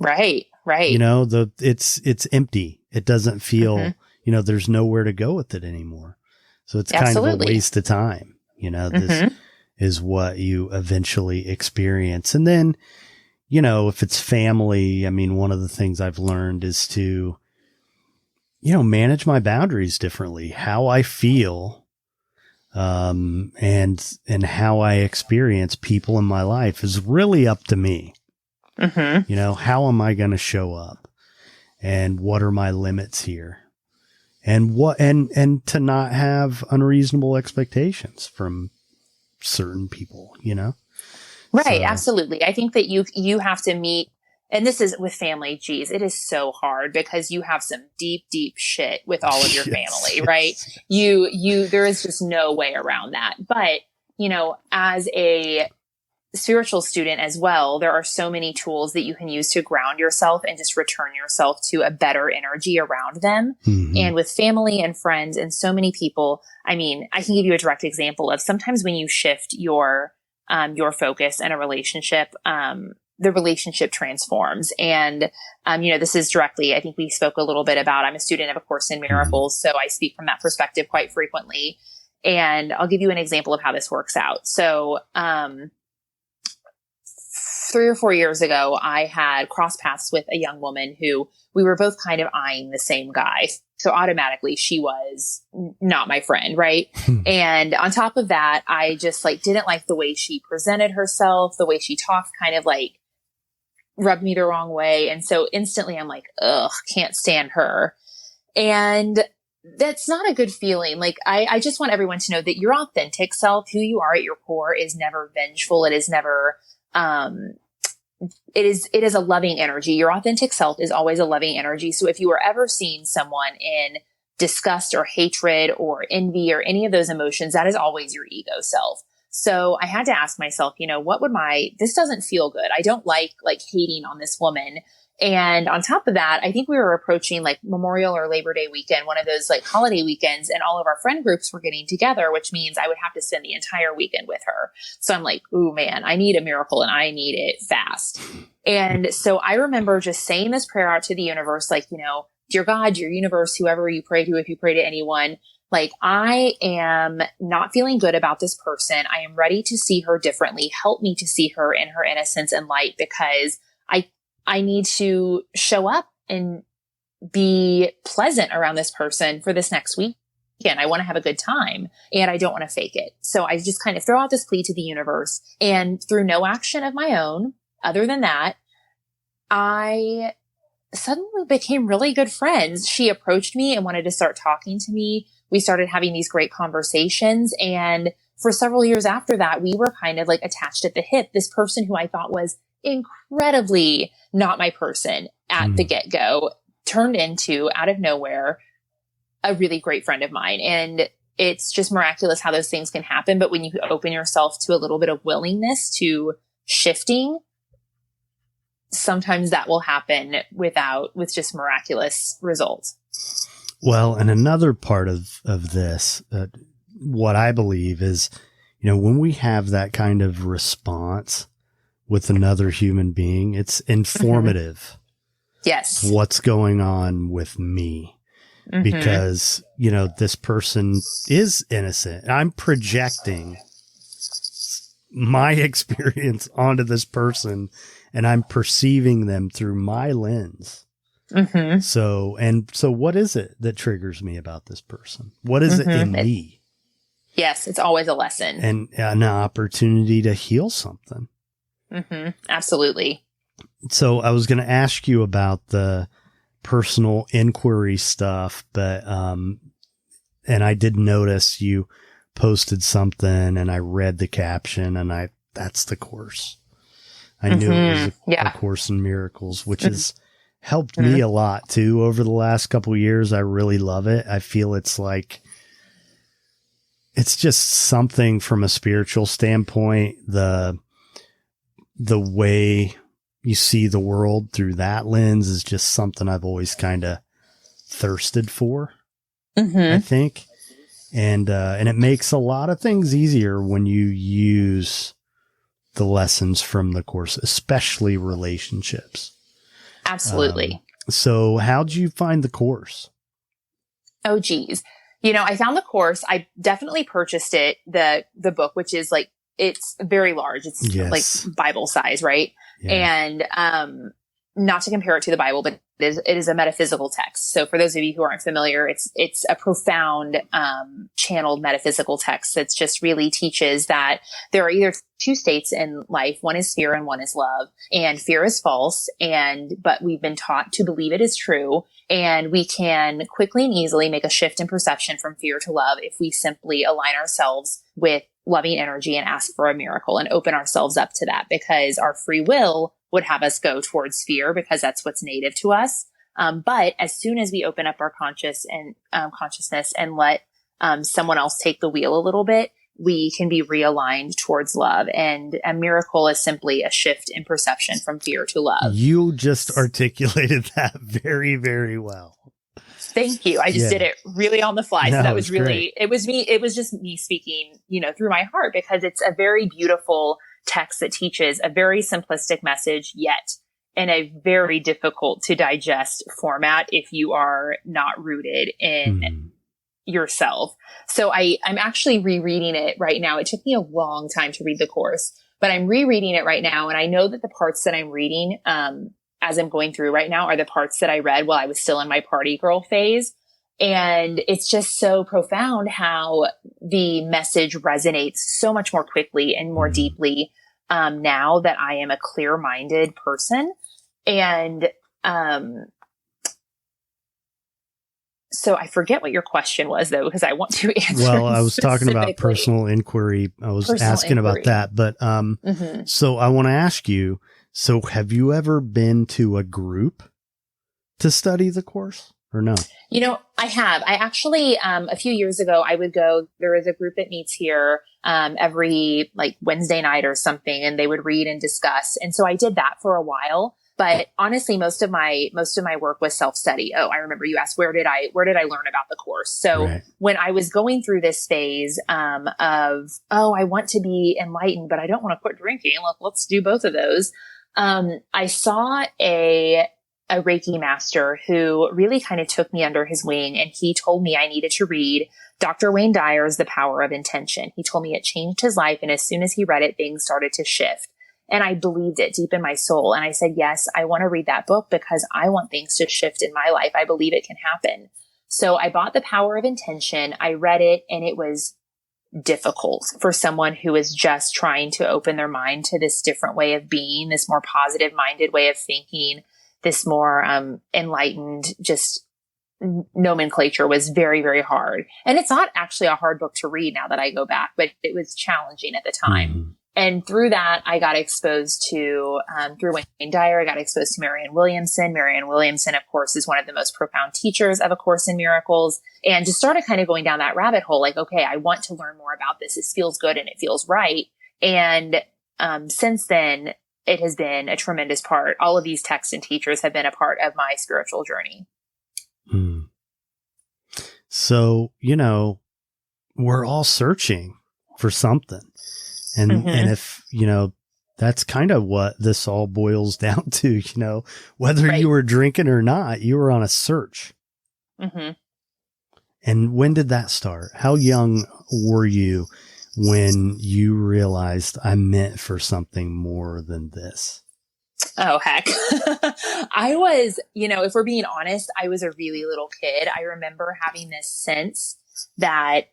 Speaker 3: Right.
Speaker 2: It's empty. It doesn't feel, there's nowhere to go with it anymore. So it's kind of a waste of time. This is what you eventually experience. And then, if it's family, I mean, one of the things I've learned is to, manage my boundaries differently, how I feel, and how I experience people in my life is really up to me. How am I going to show up, and what are my limits here, and and to not have unreasonable expectations from certain people,
Speaker 3: Right.
Speaker 2: So,
Speaker 3: absolutely. I think that you have to meet, and this is with family. Geez, it is so hard because you have some deep, deep shit with all of your family, right? There is just no way around that. But, as a spiritual student as well, there are so many tools that you can use to ground yourself and just return yourself to a better energy around them. And with family and friends and so many people, I mean, I can give you a direct example of sometimes when you shift your focus in a relationship, the relationship transforms. And, this is directly, I think we spoke a little bit about, I'm a student of A Course in Miracles. So I speak from that perspective quite frequently. And I'll give you an example of how this works out. So, 3 or 4 years ago, I had crossed paths with a young woman who we were both kind of eyeing the same guy. So automatically she was not my friend. Right. And on top of that, I just didn't like the way she presented herself, the way she talked kind of rubbed me the wrong way. And so instantly I'm like, ugh, can't stand her. And that's not a good feeling. I just want everyone to know that your authentic self, who you are at your core, is never vengeful. It is never, it is a loving energy. Your authentic self is always a loving energy. So if you are ever seeing someone in disgust or hatred or envy or any of those emotions, that is always your ego self. So I had to ask myself, what would this doesn't feel good. I don't like hating on this woman. And on top of that, I think we were approaching Memorial or Labor Day weekend, one of those holiday weekends, and all of our friend groups were getting together, which means I would have to spend the entire weekend with her. So I'm like, ooh, man, I need a miracle and I need it fast. And so I remember just saying this prayer out to the universe, dear God, dear universe, whoever you pray to, if you pray to anyone, I am not feeling good about this person. I am ready to see her differently. Help me to see her in her innocence and light, because I need to show up and be pleasant around this person for this next week. Again, I want to have a good time and I don't want to fake it. So I just kind of throw out this plea to the universe, and through no action of my own, other than that, I suddenly became really good friends. She approached me and wanted to start talking to me. We started having these great conversations. And for several years after that, we were kind of attached at the hip. This person who I thought was incredibly not my person at the get-go turned into, out of nowhere, a really great friend of mine. And it's just miraculous how those things can happen. But when you open yourself to a little bit of willingness to shifting, sometimes that will happen with just miraculous results.
Speaker 2: Well, and another part of this, what I believe is, when we have that kind of response with another human being, it's informative.
Speaker 3: Yes.
Speaker 2: What's going on with me? Because, this person is innocent. I'm projecting my experience onto this person, and I'm perceiving them through my lens. So what is it that triggers me about this person? What is it in me?
Speaker 3: Yes. It's always a lesson
Speaker 2: and an opportunity to heal something.
Speaker 3: Absolutely.
Speaker 2: So I was going to ask you about the personal inquiry stuff, but, and I did notice you posted something and I read the caption and that's the course. I knew it was a Course in Miracles, which has helped me a lot too over the last couple of years. I really love it. I feel it's it's just something from a spiritual standpoint, the way you see the world through that lens is just something I've always kind of thirsted for, I think. And it makes a lot of things easier when you use the lessons from the course, especially relationships.
Speaker 3: Absolutely.
Speaker 2: So how'd you find the course?
Speaker 3: Oh, geez. I found the course. I definitely purchased it, the book, which is like, it's very large. It's like Bible size, right? Yeah. And not to compare it to the Bible, but it is a metaphysical text. So for those of you who aren't familiar, it's a profound, channeled metaphysical text that just really teaches that there are either two states in life. One is fear and one is love. And fear is false. But we've been taught to believe it is true. And we can quickly and easily make a shift in perception from fear to love if we simply align ourselves with loving energy and ask for a miracle and open ourselves up to that, because our free will would have us go towards fear because that's what's native to us. But as soon as we open up our consciousness and let someone else take the wheel a little bit, we can be realigned towards love. And a miracle is simply a shift in perception from fear to love.
Speaker 2: You just articulated that very, very well.
Speaker 3: Thank you. I just did it really on the fly.
Speaker 2: No,
Speaker 3: so that was really,
Speaker 2: great.
Speaker 3: It was just me speaking, through my heart, because it's a very beautiful text that teaches a very simplistic message, yet in a very difficult to digest format if you are not rooted in yourself. So I'm actually rereading it right now. It took me a long time to read the course, but I'm rereading it right now. And I know that the parts that I'm reading, as I'm going through right now, are the parts that I read while I was still in my party girl phase. And it's just so profound how the message resonates so much more quickly and more deeply now that I am a clear-minded person. And so I forget what your question was, though, because I want to answer.
Speaker 2: Well, I was talking about personal inquiry. I was asking about that. But so I want to ask you, so have you ever been to a group to study the course or no?
Speaker 3: I have. I actually, a few years ago, I would go, there is a group that meets here every like Wednesday night or something, and they would read and discuss. And so I did that for a while. But honestly, most of my work was self-study. Oh, I remember you asked, where did I learn about the course? So when I was going through this phase of, I want to be enlightened, but I don't want to quit drinking. Let's do both of those. I saw a Reiki master who really kind of took me under his wing, and he told me I needed to read Dr. Wayne Dyer's The Power of Intention. He told me it changed his life, and as soon as he read it, things started to shift. And I believed it deep in my soul. And I said, yes, I want to read that book because I want things to shift in my life. I believe it can happen. So I bought The Power of Intention. I read it, and it was difficult for someone who is just trying to open their mind to this different way of being, this more positive minded way of thinking, this more enlightened, just nomenclature was very, very hard. And it's not actually a hard book to read now that I go back, but it was challenging at the time. And through that, I got exposed to, through Wayne Dyer, I got exposed to Marianne Williamson. Marianne Williamson, of course, is one of the most profound teachers of A Course in Miracles, and just started kind of going down that rabbit hole. Like, okay, I want to learn more about this. This feels good and it feels right. And since then, it has been a tremendous part. All of these texts and teachers have been a part of my spiritual journey.
Speaker 2: So, we're all searching for something. And if, that's kind of what this all boils down to, whether you were drinking or not, you were on a search. And when did that start? How young were you when you realized I'm meant for something more than this?
Speaker 3: Oh, heck. I was, if we're being honest, I was a really little kid. I remember having this sense that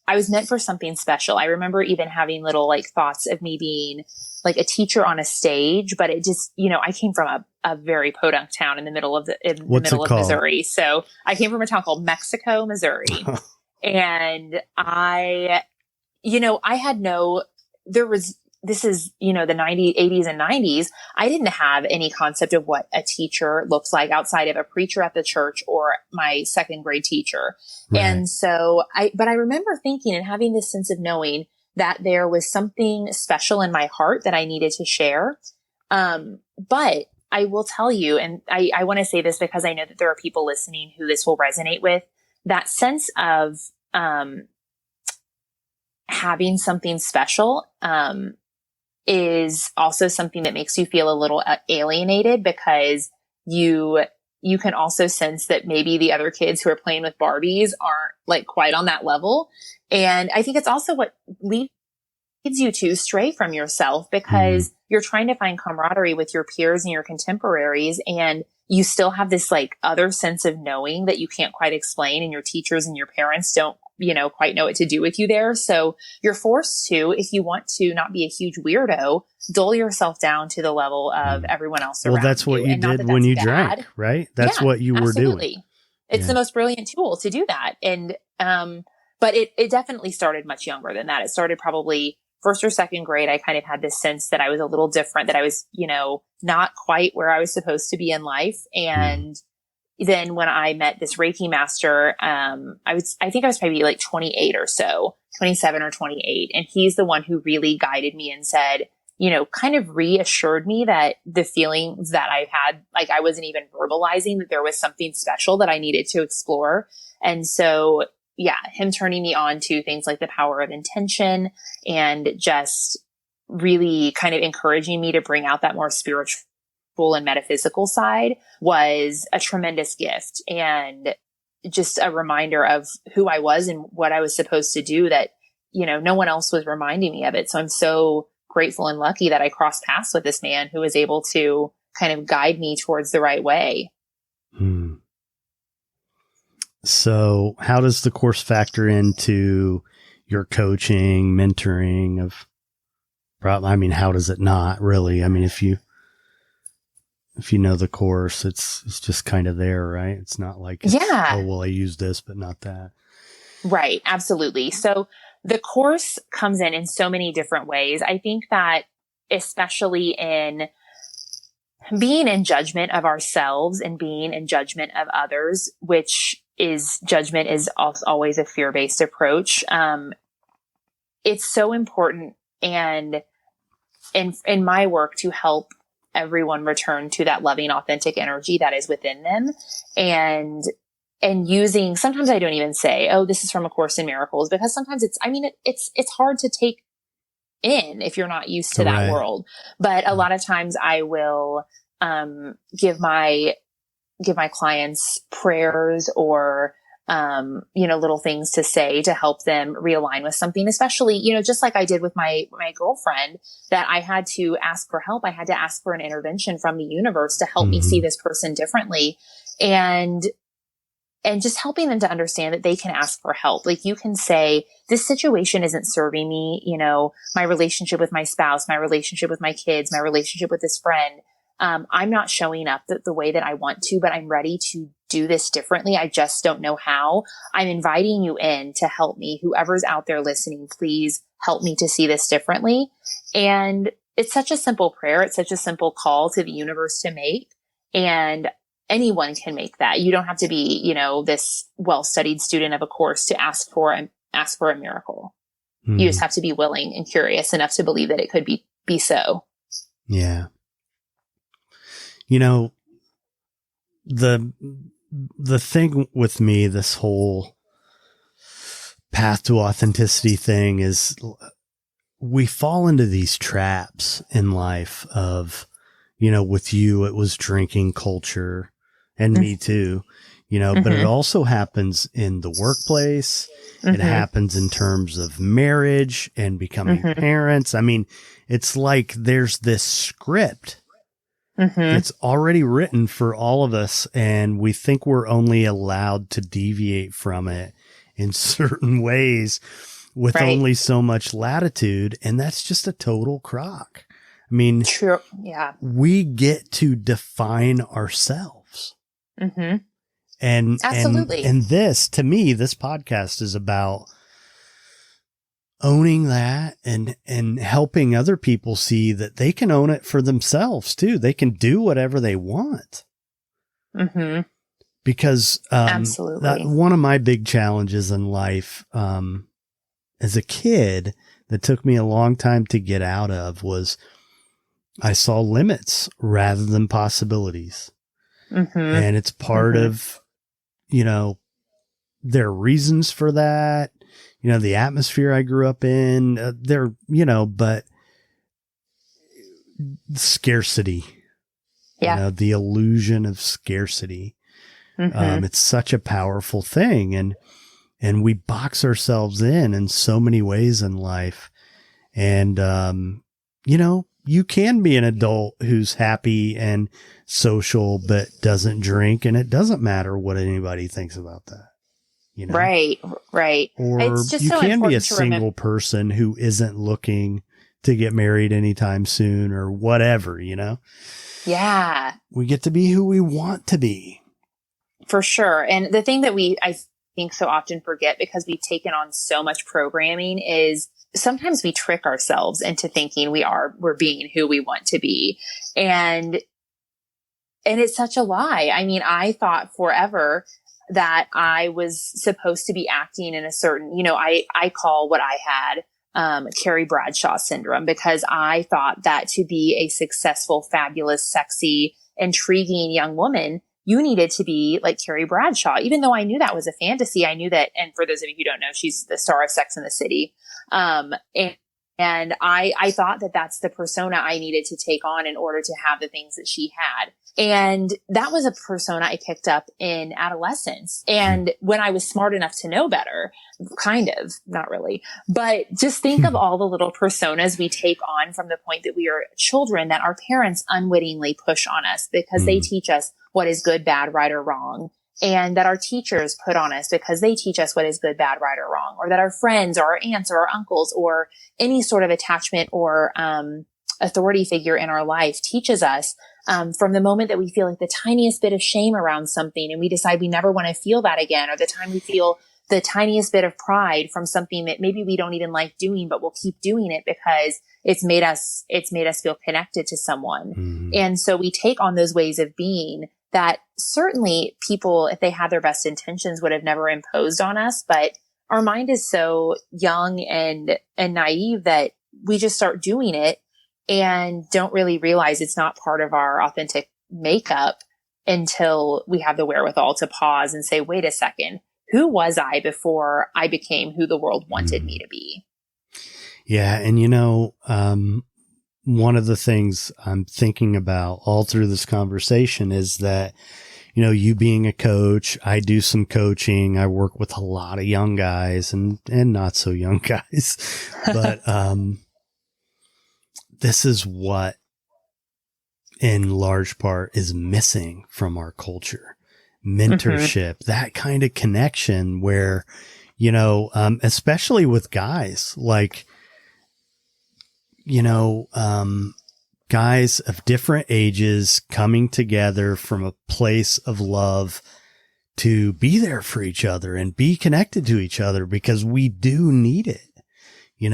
Speaker 3: I was meant for something special. I remember even having little thoughts of me being like a teacher on a stage, but it just, I came from a very podunk town in the middle of Missouri. So I came from a town called Mexico, Missouri. And there was this is, the 90s, 80s and 90s. I didn't have any concept of what a teacher looks like outside of a preacher at the church or my second grade teacher.
Speaker 2: Right.
Speaker 3: And so but I remember thinking and having this sense of knowing that there was something special in my heart that I needed to share. But I will tell you, and I want to say this because I know that there are people listening who this will resonate with, that sense of, having something special, is also something that makes you feel a little alienated, because you can also sense that maybe the other kids who are playing with Barbies aren't like quite on that level. And I think it's also what leads you to stray from yourself, because you're trying to find camaraderie with your peers and your contemporaries, and you still have this like other sense of knowing that you can't quite explain, and your teachers and your parents don't, quite know what to do with you there. So you're forced to, if you want to not be a huge weirdo, dull yourself down to the level of everyone else around you.
Speaker 2: Well, that's what you did when you drank, right? That's what you were doing.
Speaker 3: It's the most brilliant tool to do that. And, but it definitely started much younger than that. It started probably first or second grade. I kind of had this sense that I was a little different, that I was, not quite where I was supposed to be in life. And then when I met this Reiki master, I think I was probably like 28 or so, 27 or 28. And he's the one who really guided me and said, kind of reassured me that the feelings that I had, like I wasn't even verbalizing, that there was something special that I needed to explore. And so, him turning me on to things like the power of intention, and just really kind of encouraging me to bring out that more spiritual and metaphysical side was a tremendous gift, and just a reminder of who I was and what I was supposed to do, that, no one else was reminding me of it. So I'm so grateful and lucky that I crossed paths with this man who was able to kind of guide me towards the right way.
Speaker 2: So how does the course factor into your coaching, mentoring of, how does it not really? I mean, if you know the course, it's just kind of there, right? It's not like, I use this, but not that.
Speaker 3: Right. Absolutely. So the course comes in so many different ways. I think that especially in being in judgment of ourselves and being in judgment of others, which is judgment is always a fear-based approach. It's so important, and in my work, to help everyone return to that loving, authentic energy that is within them. And using, sometimes I don't even say, oh, this is from A Course in Miracles, because sometimes it's hard to take in if you're not used to that world. But a lot of times I will, give my clients prayers or, little things to say to help them realign with something, especially, just like I did with my girlfriend, that I had to ask for help. I had to ask for an intervention from the universe to help me see this person differently. And just helping them to understand that they can ask for help. Like, you can say, this situation isn't serving me, my relationship with my spouse, my relationship with my kids, my relationship with this friend. I'm not showing up the way that I want to, but I'm ready to do this differently. I just don't know how. I'm inviting you in to help me. Whoever's out there listening, please help me to see this differently. And it's such a simple prayer. It's such a simple call to the universe to make. And anyone can make that. You don't have to be, this well-studied student of a course to ask for a miracle. You just have to be willing and curious enough to believe that it could be so.
Speaker 2: Yeah. The thing with me, this whole path to authenticity thing, is we fall into these traps in life of, with you, it was drinking culture, and me too, but it also happens in the workplace. It happens in terms of marriage and becoming parents. I mean, it's like there's this script that's already written for all of us, and we think we're only allowed to deviate from it in certain ways with only so much latitude. And that's just a total crock. I mean,
Speaker 3: true. Yeah.
Speaker 2: We get to define ourselves. And,
Speaker 3: absolutely.
Speaker 2: And this, to me, this podcast is about owning that and helping other people see that they can own it for themselves too. They can do whatever they want.
Speaker 3: Mm-hmm.
Speaker 2: Because,
Speaker 3: Absolutely.
Speaker 2: one of my big challenges in life, as a kid that took me a long time to get out of was I saw limits rather than possibilities.
Speaker 3: Mm-hmm.
Speaker 2: And it's part of, there are reasons for that. The atmosphere I grew up in, but scarcity, the illusion of scarcity.
Speaker 3: Mm-hmm.
Speaker 2: It's such a powerful thing. And we box ourselves in so many ways in life. And, you can be an adult who's happy and social, but doesn't drink. And it doesn't matter what anybody thinks about that.
Speaker 3: Right.
Speaker 2: Or
Speaker 3: It's just
Speaker 2: you
Speaker 3: so
Speaker 2: can be a
Speaker 3: important to
Speaker 2: single
Speaker 3: remember.
Speaker 2: person who isn't looking to get married anytime soon or whatever,
Speaker 3: Yeah,
Speaker 2: we get to be who we want to be.
Speaker 3: for sure. And the thing that I think so often forget, because we've taken on so much programming, is sometimes we trick ourselves into thinking we're being who we want to be. And it's such a lie. I mean, I thought forever that I was supposed to be acting in a certain, I call what I had, Carrie Bradshaw syndrome, because I thought that to be a successful, fabulous, sexy, intriguing young woman, you needed to be like Carrie Bradshaw. Even though I knew that was a fantasy, I knew that. And for those of you who don't know, she's the star of Sex and the City. And I thought that that's the persona I needed to take on in order to have the things that she had. And that was a persona I picked up in adolescence. And when I was smart enough to know better, kind of, not really, but just think of all the little personas we take on from the point that we are children that our parents unwittingly push on us because they teach us what is good, bad, right, or wrong. And that our teachers put on us because they teach us what is good, bad, right, or wrong. Or that our friends or our aunts or our uncles or any sort of attachment or authority figure in our life teaches us from the moment that we feel like the tiniest bit of shame around something and we decide we never want to feel that again, or the time we feel the tiniest bit of pride from something that maybe we don't even like doing, but we'll keep doing it because it's made us feel connected to someone.
Speaker 2: Mm-hmm.
Speaker 3: And so we take on those ways of being that certainly people, if they had their best intentions, would have never imposed on us. But our mind is so young and naive that we just start doing it and don't really realize it's not part of our authentic makeup until we have the wherewithal to pause and say, wait a second, who was I before I became who the world wanted me to be?
Speaker 2: Yeah. And, one of the things I'm thinking about all through this conversation is that, you being a coach, I do some coaching. I work with a lot of young guys and not so young guys, but, this is what in large part is missing from our culture. Mentorship, that kind of connection where, especially with guys, like, guys of different ages coming together from a place of love to be there for each other and be connected to each other because we do need it.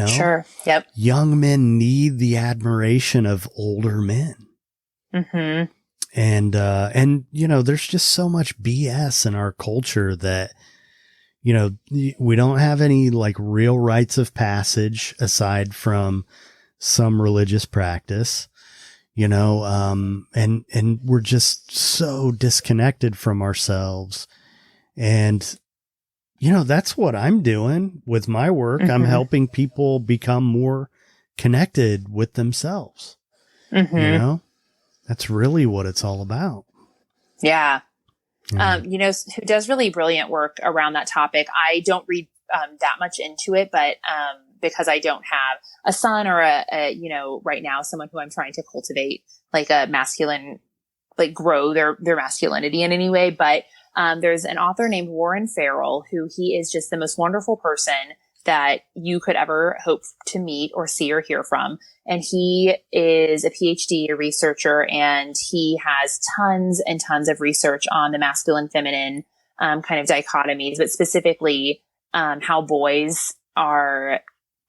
Speaker 3: Sure. Yep.
Speaker 2: Young men need the admiration of older men.
Speaker 3: Mm-hmm.
Speaker 2: And there's just so much BS in our culture that, we don't have any like real rites of passage aside from some religious practice, and we're just so disconnected from ourselves. And, that's what I'm doing with my work.
Speaker 3: Mm-hmm.
Speaker 2: I'm helping people become more connected with themselves.
Speaker 3: Mm-hmm.
Speaker 2: That's really what it's all about.
Speaker 3: Yeah.
Speaker 2: Yeah.
Speaker 3: Who does really brilliant work around that topic. I don't read that much into it, but because I don't have a son or right now someone who I'm trying to cultivate like a masculine, like grow their masculinity in any way. But there's an author named Warren Farrell who he is just the most wonderful person that you could ever hope to meet or see or hear from. And he is a PhD, a researcher, and he has tons and tons of research on the masculine, feminine kind of dichotomies, but specifically how boys are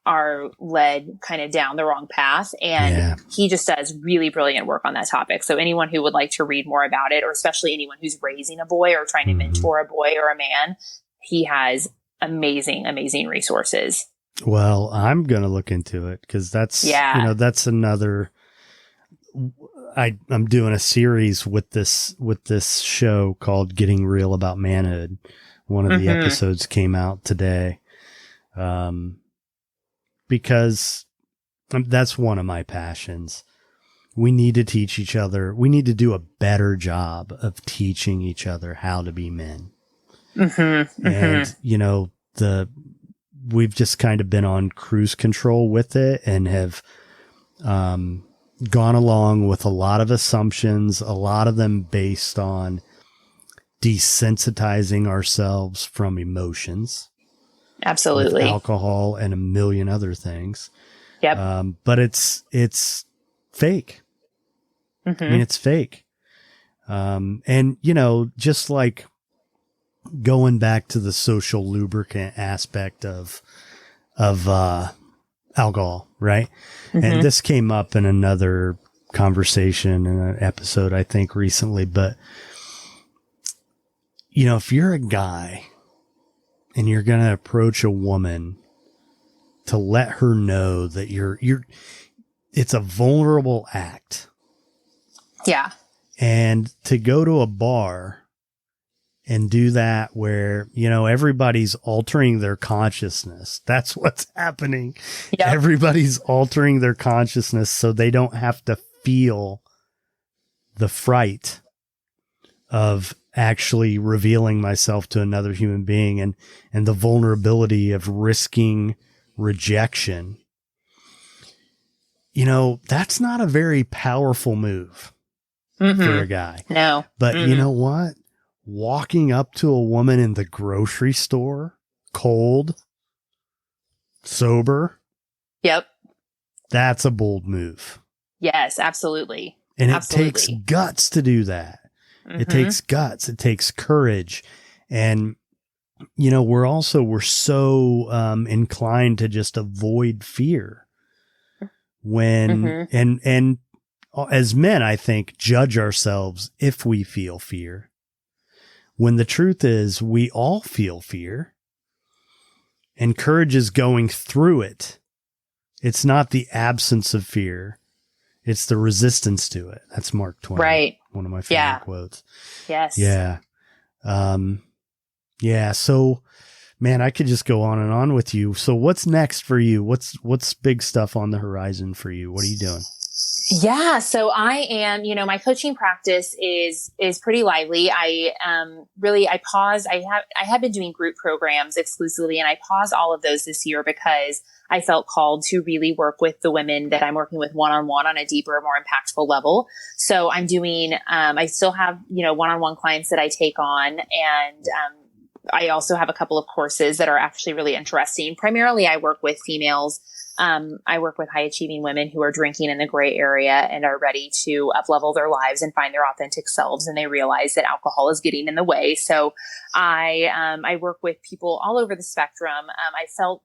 Speaker 3: are led kind of down the wrong path. And he just does really brilliant work on that topic. So anyone who would like to read more about it, or especially anyone who's raising a boy or trying to mentor a boy or a man, he has amazing, amazing resources.
Speaker 2: Well, I'm going to look into it because that's, that's another, I'm doing a series with this show called Getting Real About Manhood. One of the episodes came out today. Because that's one of my passions. We need to teach each other. We need to do a better job of teaching each other how to be men. And, we've just kind of been on cruise control with it and have, gone along with a lot of assumptions, a lot of them based on desensitizing ourselves from emotions.
Speaker 3: Absolutely.
Speaker 2: With alcohol and a million other things.
Speaker 3: Yep.
Speaker 2: But it's fake. I mean, it's fake. And just like going back to the social lubricant aspect of alcohol, right? And this came up in another conversation in an episode, I think recently, but if you're a guy and you're going to approach a woman to let her know that it's a vulnerable act.
Speaker 3: Yeah.
Speaker 2: And to go to a bar and do that where, everybody's altering their consciousness. That's what's happening. Yep. Everybody's altering their consciousness so they don't have to feel the fright of actually revealing myself to another human being and the vulnerability of risking rejection. That's not a very powerful move for a guy.
Speaker 3: No.
Speaker 2: But you know what? Walking up to a woman in the grocery store, cold, sober.
Speaker 3: Yep.
Speaker 2: That's a bold move.
Speaker 3: Yes, absolutely.
Speaker 2: And it takes guts to do that. It takes guts. It takes courage. And, we're so inclined to just avoid fear when, and as men, I think, judge ourselves if we feel fear. When the truth is we all feel fear, and courage is going through it. It's not the absence of fear. It's the resistance to it. That's Mark Twain.
Speaker 3: Right.
Speaker 2: One of my favorite quotes.
Speaker 3: Yes.
Speaker 2: Yeah. So, man, I could just go on and on with you. So what's next for you? What's big stuff on the horizon for you? What are you doing?
Speaker 3: Yeah. So I am, my coaching practice is pretty lively. I paused. I have been doing group programs exclusively, and I paused all of those this year because I felt called to really work with the women that I'm working with one-on-one on a deeper, more impactful level. So I'm doing, I still have, one-on-one clients that I take on, and, I also have a couple of courses that are actually really interesting. Primarily, I work with females. I work with high achieving women who are drinking in the gray area and are ready to up-level their lives and find their authentic selves. And they realize that alcohol is getting in the way. So I work with people all over the spectrum. I felt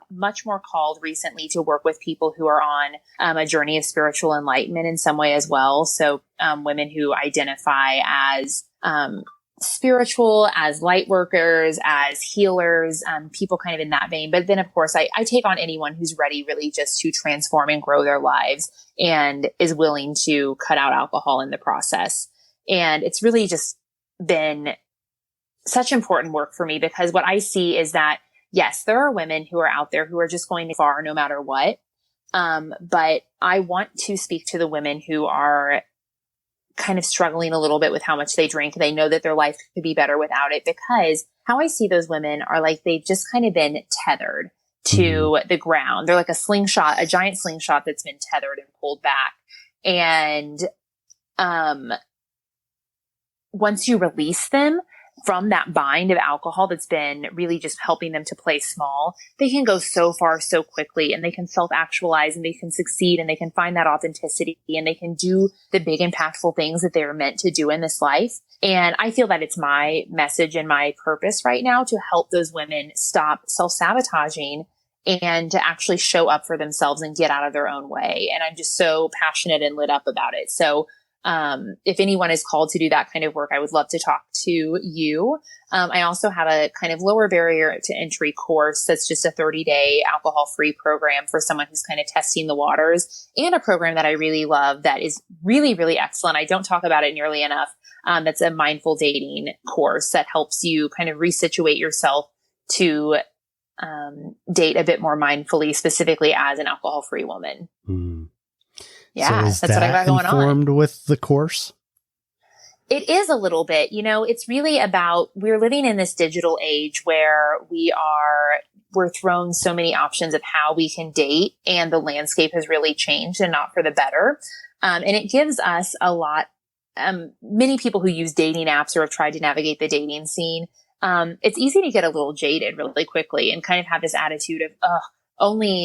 Speaker 3: much more called recently to work with people who are on a journey of spiritual enlightenment in some way as well. So women who identify as spiritual, as light workers, as healers, people kind of in that vein. But then, of course, I take on anyone who's ready really just to transform and grow their lives and is willing to cut out alcohol in the process. And it's really just been such important work for me, because what I see is that, yes, there are women who are out there who are just going too far no matter what. But I want to speak to the women who are kind of struggling a little bit with how much they drink. They know that their life could be better without it, because how I see those women are like they've just kind of been tethered to the ground. They're like a slingshot, a giant slingshot that's been tethered and pulled back. And once you release them from that bind of alcohol that's been really just helping them to play small, they can go so far so quickly, and they can self-actualize, and they can succeed, and they can find that authenticity, and they can do the big impactful things that they were meant to do in this life. And I feel that it's my message and my purpose right now to help those women stop self-sabotaging and to actually show up for themselves and get out of their own way. And I'm just so passionate and lit up about it. So if anyone is called to do that kind of work, I would love to talk to you. I also have a kind of lower barrier to entry course that's just a 30-day alcohol-free program for someone who's kind of testing the waters, and a program that I really love that is really, really excellent. I don't talk about it nearly enough. That's a mindful dating course that helps you kind of resituate yourself to date a bit more mindfully, specifically as an alcohol-free woman.
Speaker 2: Mm.
Speaker 3: Yeah,
Speaker 2: so
Speaker 3: that's what I got going on.
Speaker 2: Informed with the course?
Speaker 3: It is a little bit. It's really about, we're living in this digital age where we're thrown so many options of how we can date, and the landscape has really changed, and not for the better. And it gives us a lot, many people who use dating apps or have tried to navigate the dating scene. It's easy to get a little jaded really quickly and kind of have this attitude of,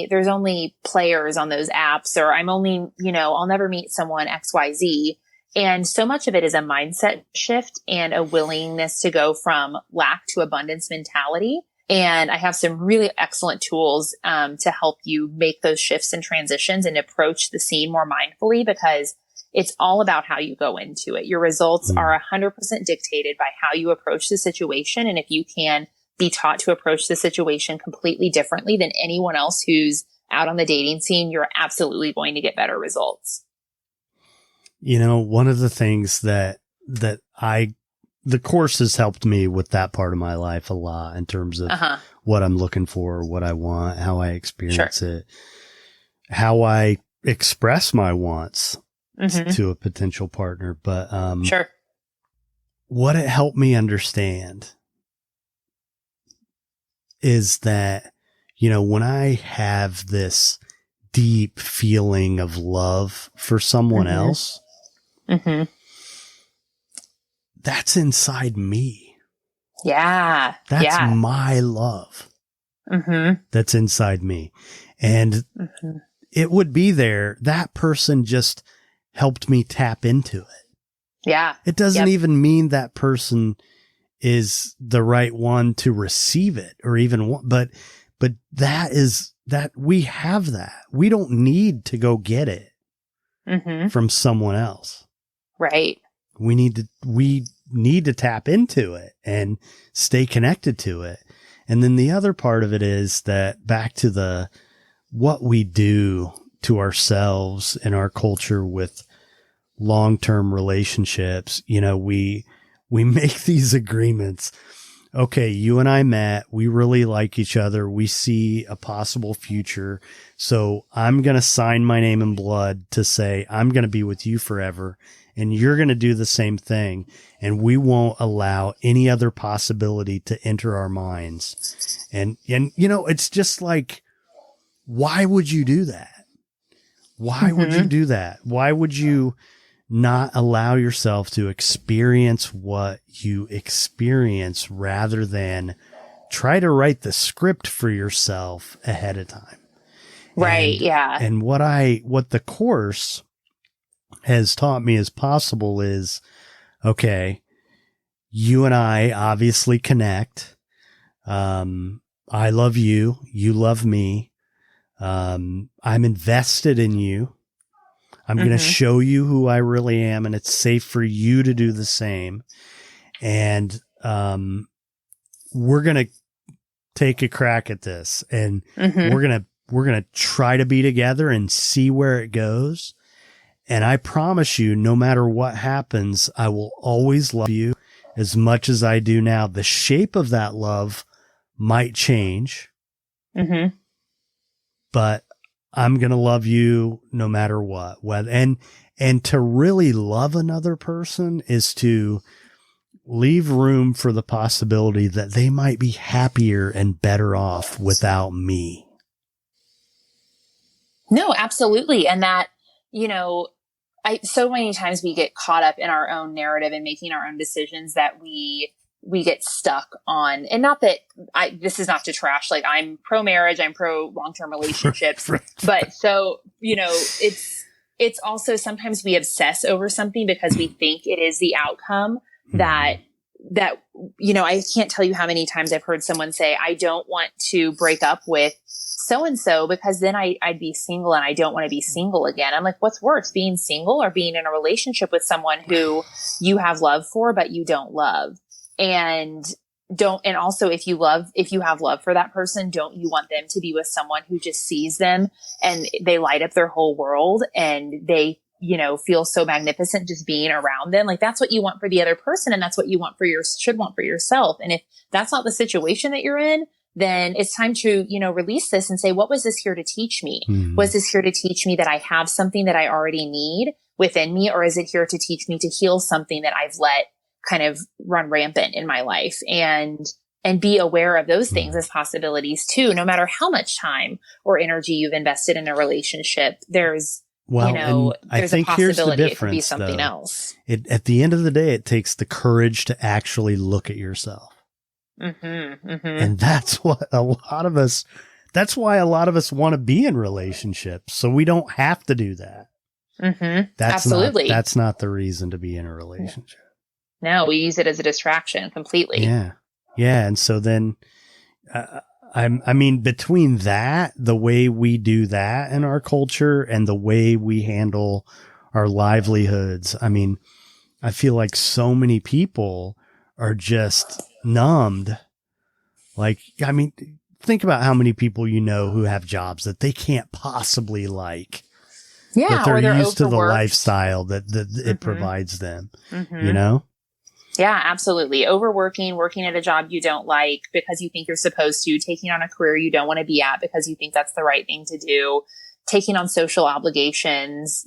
Speaker 3: there's only players on those apps, or I'm only, I'll never meet someone XYZ. And so much of it is a mindset shift and a willingness to go from lack to abundance mentality. And I have some really excellent tools to help you make those shifts and transitions and approach the scene more mindfully, because it's all about how you go into it. Your results are 100% dictated by how you approach the situation. And if you can be taught to approach the situation completely differently than anyone else who's out on the dating scene, you're absolutely going to get better results.
Speaker 2: One of the things that the course has helped me with that part of my life a lot, in terms of what I'm looking for, what I want, how I experience it, how I express my wants to a potential partner. But what it helped me understand is that, when I have this deep feeling of love for someone else, that's inside me.
Speaker 3: Yeah.
Speaker 2: That's my love. That's inside me. And it would be there. That person just helped me tap into it.
Speaker 3: Yeah.
Speaker 2: It doesn't even mean that person is the right one to receive it, or even but that we have that. We don't need to go get it from someone else.
Speaker 3: Right.
Speaker 2: We need to tap into it and stay connected to it. And then the other part of it is that, back to what we do to ourselves and our culture with long-term relationships. We make these agreements. Okay, you and I met, we really like each other. We see a possible future. So I'm going to sign my name in blood to say, I'm going to be with you forever, and you're going to do the same thing. And we won't allow any other possibility to enter our minds. And it's just like, why would you do that? Why would you do that? Why would you not allow yourself to experience what you experience, rather than try to write the script for yourself ahead of time?
Speaker 3: Right.
Speaker 2: And what the course has taught me is possible is, okay, you and I obviously connect. I love you. You love me. I'm invested in you. I'm going to show you who I really am, and it's safe for you to do the same. And we're going to take a crack at this, and we're going to try to be together and see where it goes. And I promise you, no matter what happens, I will always love you as much as I do now. The shape of that love might change, but I'm going to love you no matter what. And to really love another person is to leave room for the possibility that they might be happier and better off without me.
Speaker 3: No, absolutely. And that, so many times we get caught up in our own narrative and making our own decisions that we get stuck on. And not that this is not to trash, like, I'm pro marriage, I'm pro long-term relationships, but so, it's also sometimes we obsess over something because we think it is the outcome that, I can't tell you how many times I've heard someone say, I don't want to break up with so-and-so, because then I'd be single and I don't want to be single again. I'm like, what's worse, being single or being in a relationship with someone who you have love for, but you don't love? And also if you have love for that person, don't you want them to be with someone who just sees them and they light up their whole world and they, feel so magnificent just being around them? Like, that's what you want for the other person. And that's what you should want for yourself. And if that's not the situation that you're in, then it's time to, release this and say, what was this here to teach me?
Speaker 2: Mm-hmm.
Speaker 3: Was this here to teach me that I have something that I already need within me? Or is it here to teach me to heal something that I've let kind of run rampant in my life? And be aware of those things as possibilities too. No matter how much time or energy you've invested in a relationship, there's, there's a possibility it could be something else.
Speaker 2: At the end of the day, it takes the courage to actually look at yourself.
Speaker 3: Mm-hmm, mm-hmm.
Speaker 2: And that's why a lot of us want to be in relationships. So we don't have to do that.
Speaker 3: Mm-hmm. Absolutely.
Speaker 2: That's not the reason to be in a relationship.
Speaker 3: No, we use it as a distraction completely.
Speaker 2: Yeah. Yeah. And so then, between that, the way we do that in our culture and the way we handle our livelihoods, I feel like so many people are just numbed. Like, think about how many people who have jobs that they can't possibly like.
Speaker 3: Yeah.
Speaker 2: But they're used
Speaker 3: overworked.
Speaker 2: to the lifestyle that it provides them,
Speaker 3: Yeah, absolutely. Overworking, working at a job you don't like because you think you're supposed to, taking on a career you don't want to be at because you think that's the right thing to do, taking on social obligations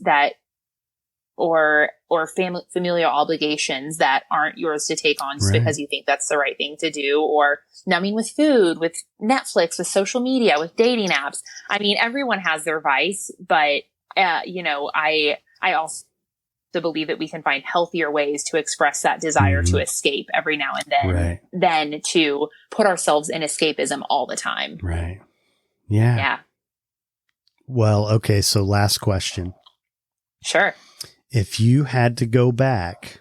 Speaker 3: or familial obligations that aren't yours to take on just because you think that's the right thing to do, or numbing with food, with Netflix, with social media, with dating apps. Everyone has their vice, but, I also believe that we can find healthier ways to express that desire to escape every now and then than to put ourselves in escapism all the time.
Speaker 2: Right. Yeah.
Speaker 3: Yeah.
Speaker 2: Well, okay. So last question.
Speaker 3: Sure.
Speaker 2: If you had to go back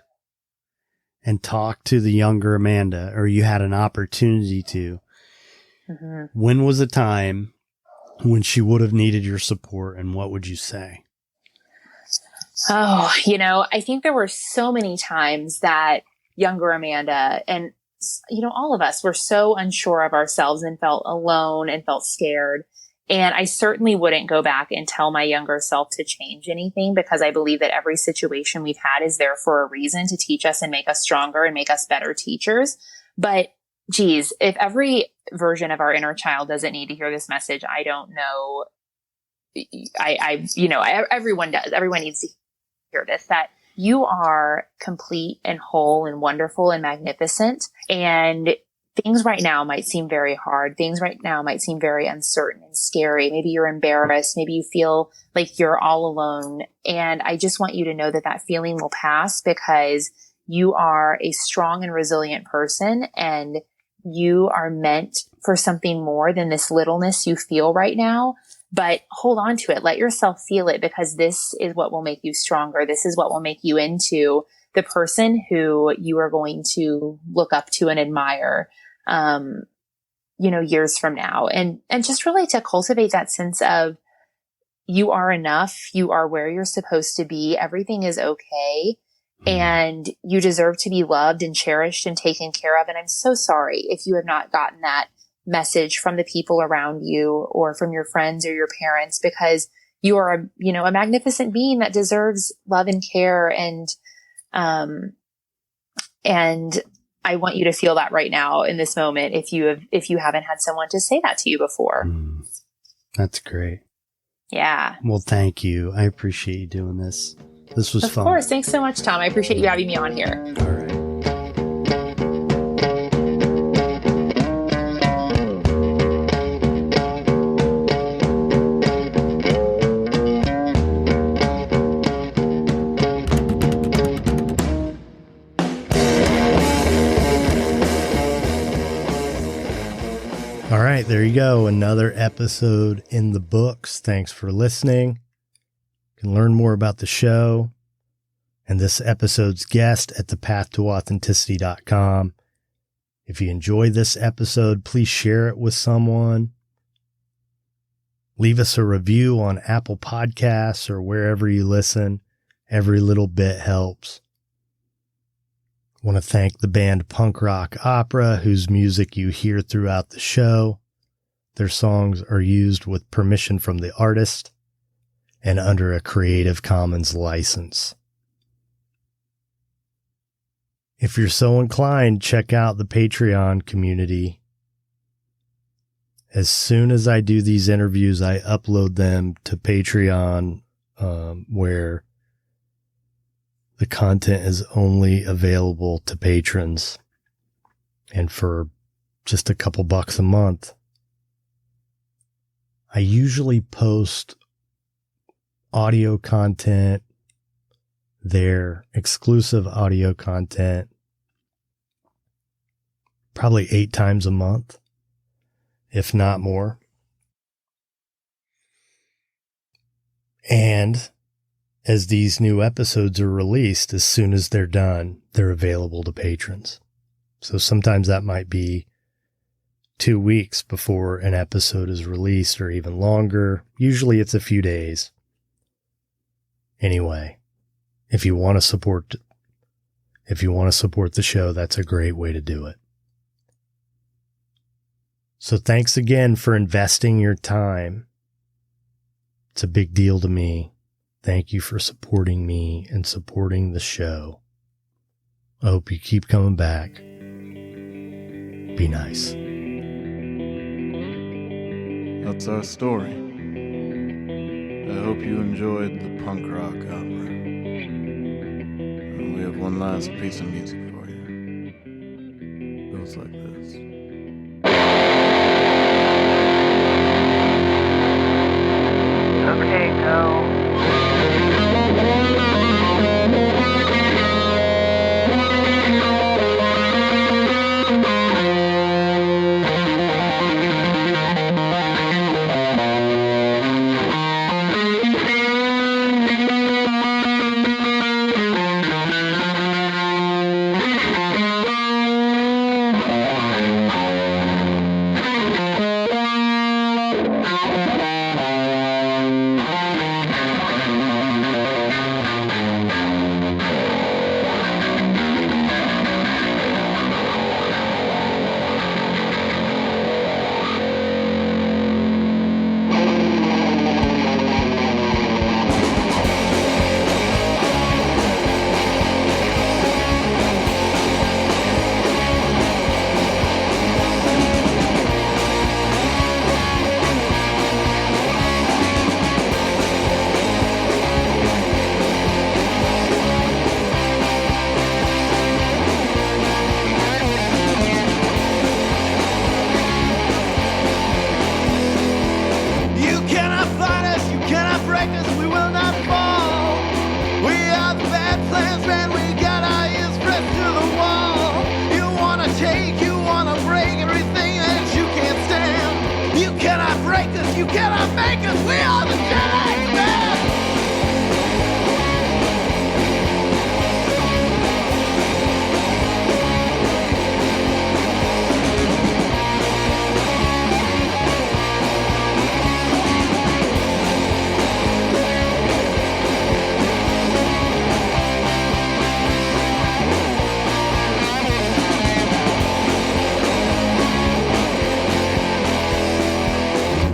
Speaker 2: and talk to the younger Amanda, or you had an opportunity to, when was a time when she would have needed your support, and what would you say?
Speaker 3: Oh, I think there were so many times that younger Amanda and, all of us were so unsure of ourselves and felt alone and felt scared. And I certainly wouldn't go back and tell my younger self to change anything, because I believe that every situation we've had is there for a reason, to teach us and make us stronger and make us better teachers. But geez, if every version of our inner child doesn't need to hear this message, I don't know. Everyone does. Everyone needs to hear this, that you are complete and whole and wonderful and magnificent. And things right now might seem very hard. Things right now might seem very uncertain and scary. Maybe you're embarrassed. Maybe you feel like you're all alone. And I just want you to know that that feeling will pass, because you are a strong and resilient person, and you are meant for something more than this littleness you feel right now. But hold on to it. Let yourself feel it, because this is what will make you stronger. This is what will make you into the person who you are going to look up to and admire, years from now. And just really to cultivate that sense of you are enough. You are where you're supposed to be. Everything is okay. And you deserve to be loved and cherished and taken care of. And I'm so sorry if you have not gotten that message from the people around you or from your friends or your parents, because you are a magnificent being that deserves love and care. And I want you to feel that right now in this moment, if you haven't had someone to say that to you before.
Speaker 2: That's great.
Speaker 3: Yeah.
Speaker 2: Well, thank you. I appreciate you doing this. This was fun.
Speaker 3: Of course. Thanks so much, Tom. I appreciate you having me on here.
Speaker 2: All right. All right, there you go. Another episode in the books. Thanks for listening. You can learn more about the show and this episode's guest at thepathtooauthenticity.com. If you enjoyed this episode, please share it with someone. Leave us a review on Apple Podcasts or wherever you listen. Every little bit helps. I want to thank the band Punk Rock Opera, whose music you hear throughout the show. Their songs are used with permission from the artist and under a Creative Commons license. If you're so inclined, check out the Patreon community. As soon as I do these interviews, I upload them to Patreon, where the content is only available to patrons, and for just a couple bucks a month. I usually post audio content, their exclusive audio content, probably 8 times a month, if not more. And as these new episodes are released, as soon as they're done, they're available to patrons. So sometimes that might be 2 weeks before an episode is released, or even longer. Usually it's a few days. Anyway, if you want to support the show, that's a great way to do it. So thanks again for investing your time. It's a big deal to me. Thank you for supporting me and supporting the show. I hope you keep coming back. Be nice.
Speaker 4: That's our story. I hope you enjoyed the punk rock opera. And we have one last piece of music for you. It goes like this.
Speaker 5: Okay, go.
Speaker 6: You cannot make us. We are the Jedi Man.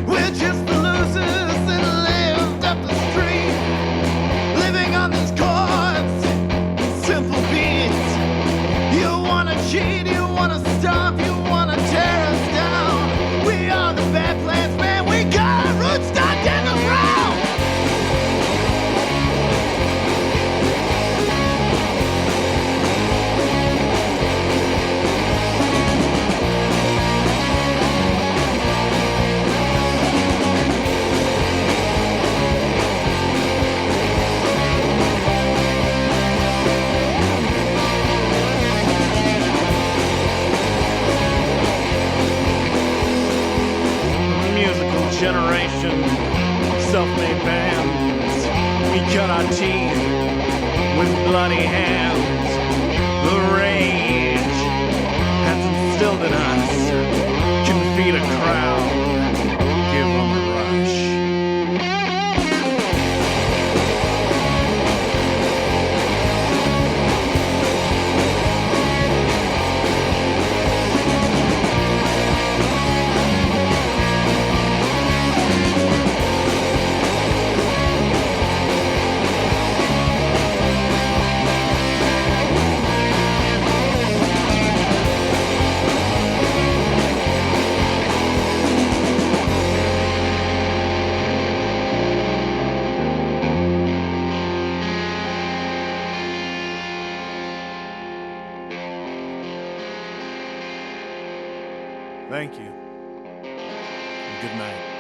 Speaker 6: We're just the losers that lived up the street, living on these chords, simple beats. You wanna cheat, you wanna stop, you wanna tear us down. We are the bad plans, man. We got our roots stuck in the ground.
Speaker 4: Musical generation, self-made bands. We cut our teeth with bloody hands. The rage has instilled in us. Can feed a crowd, give them a rush. Thank you. And good night.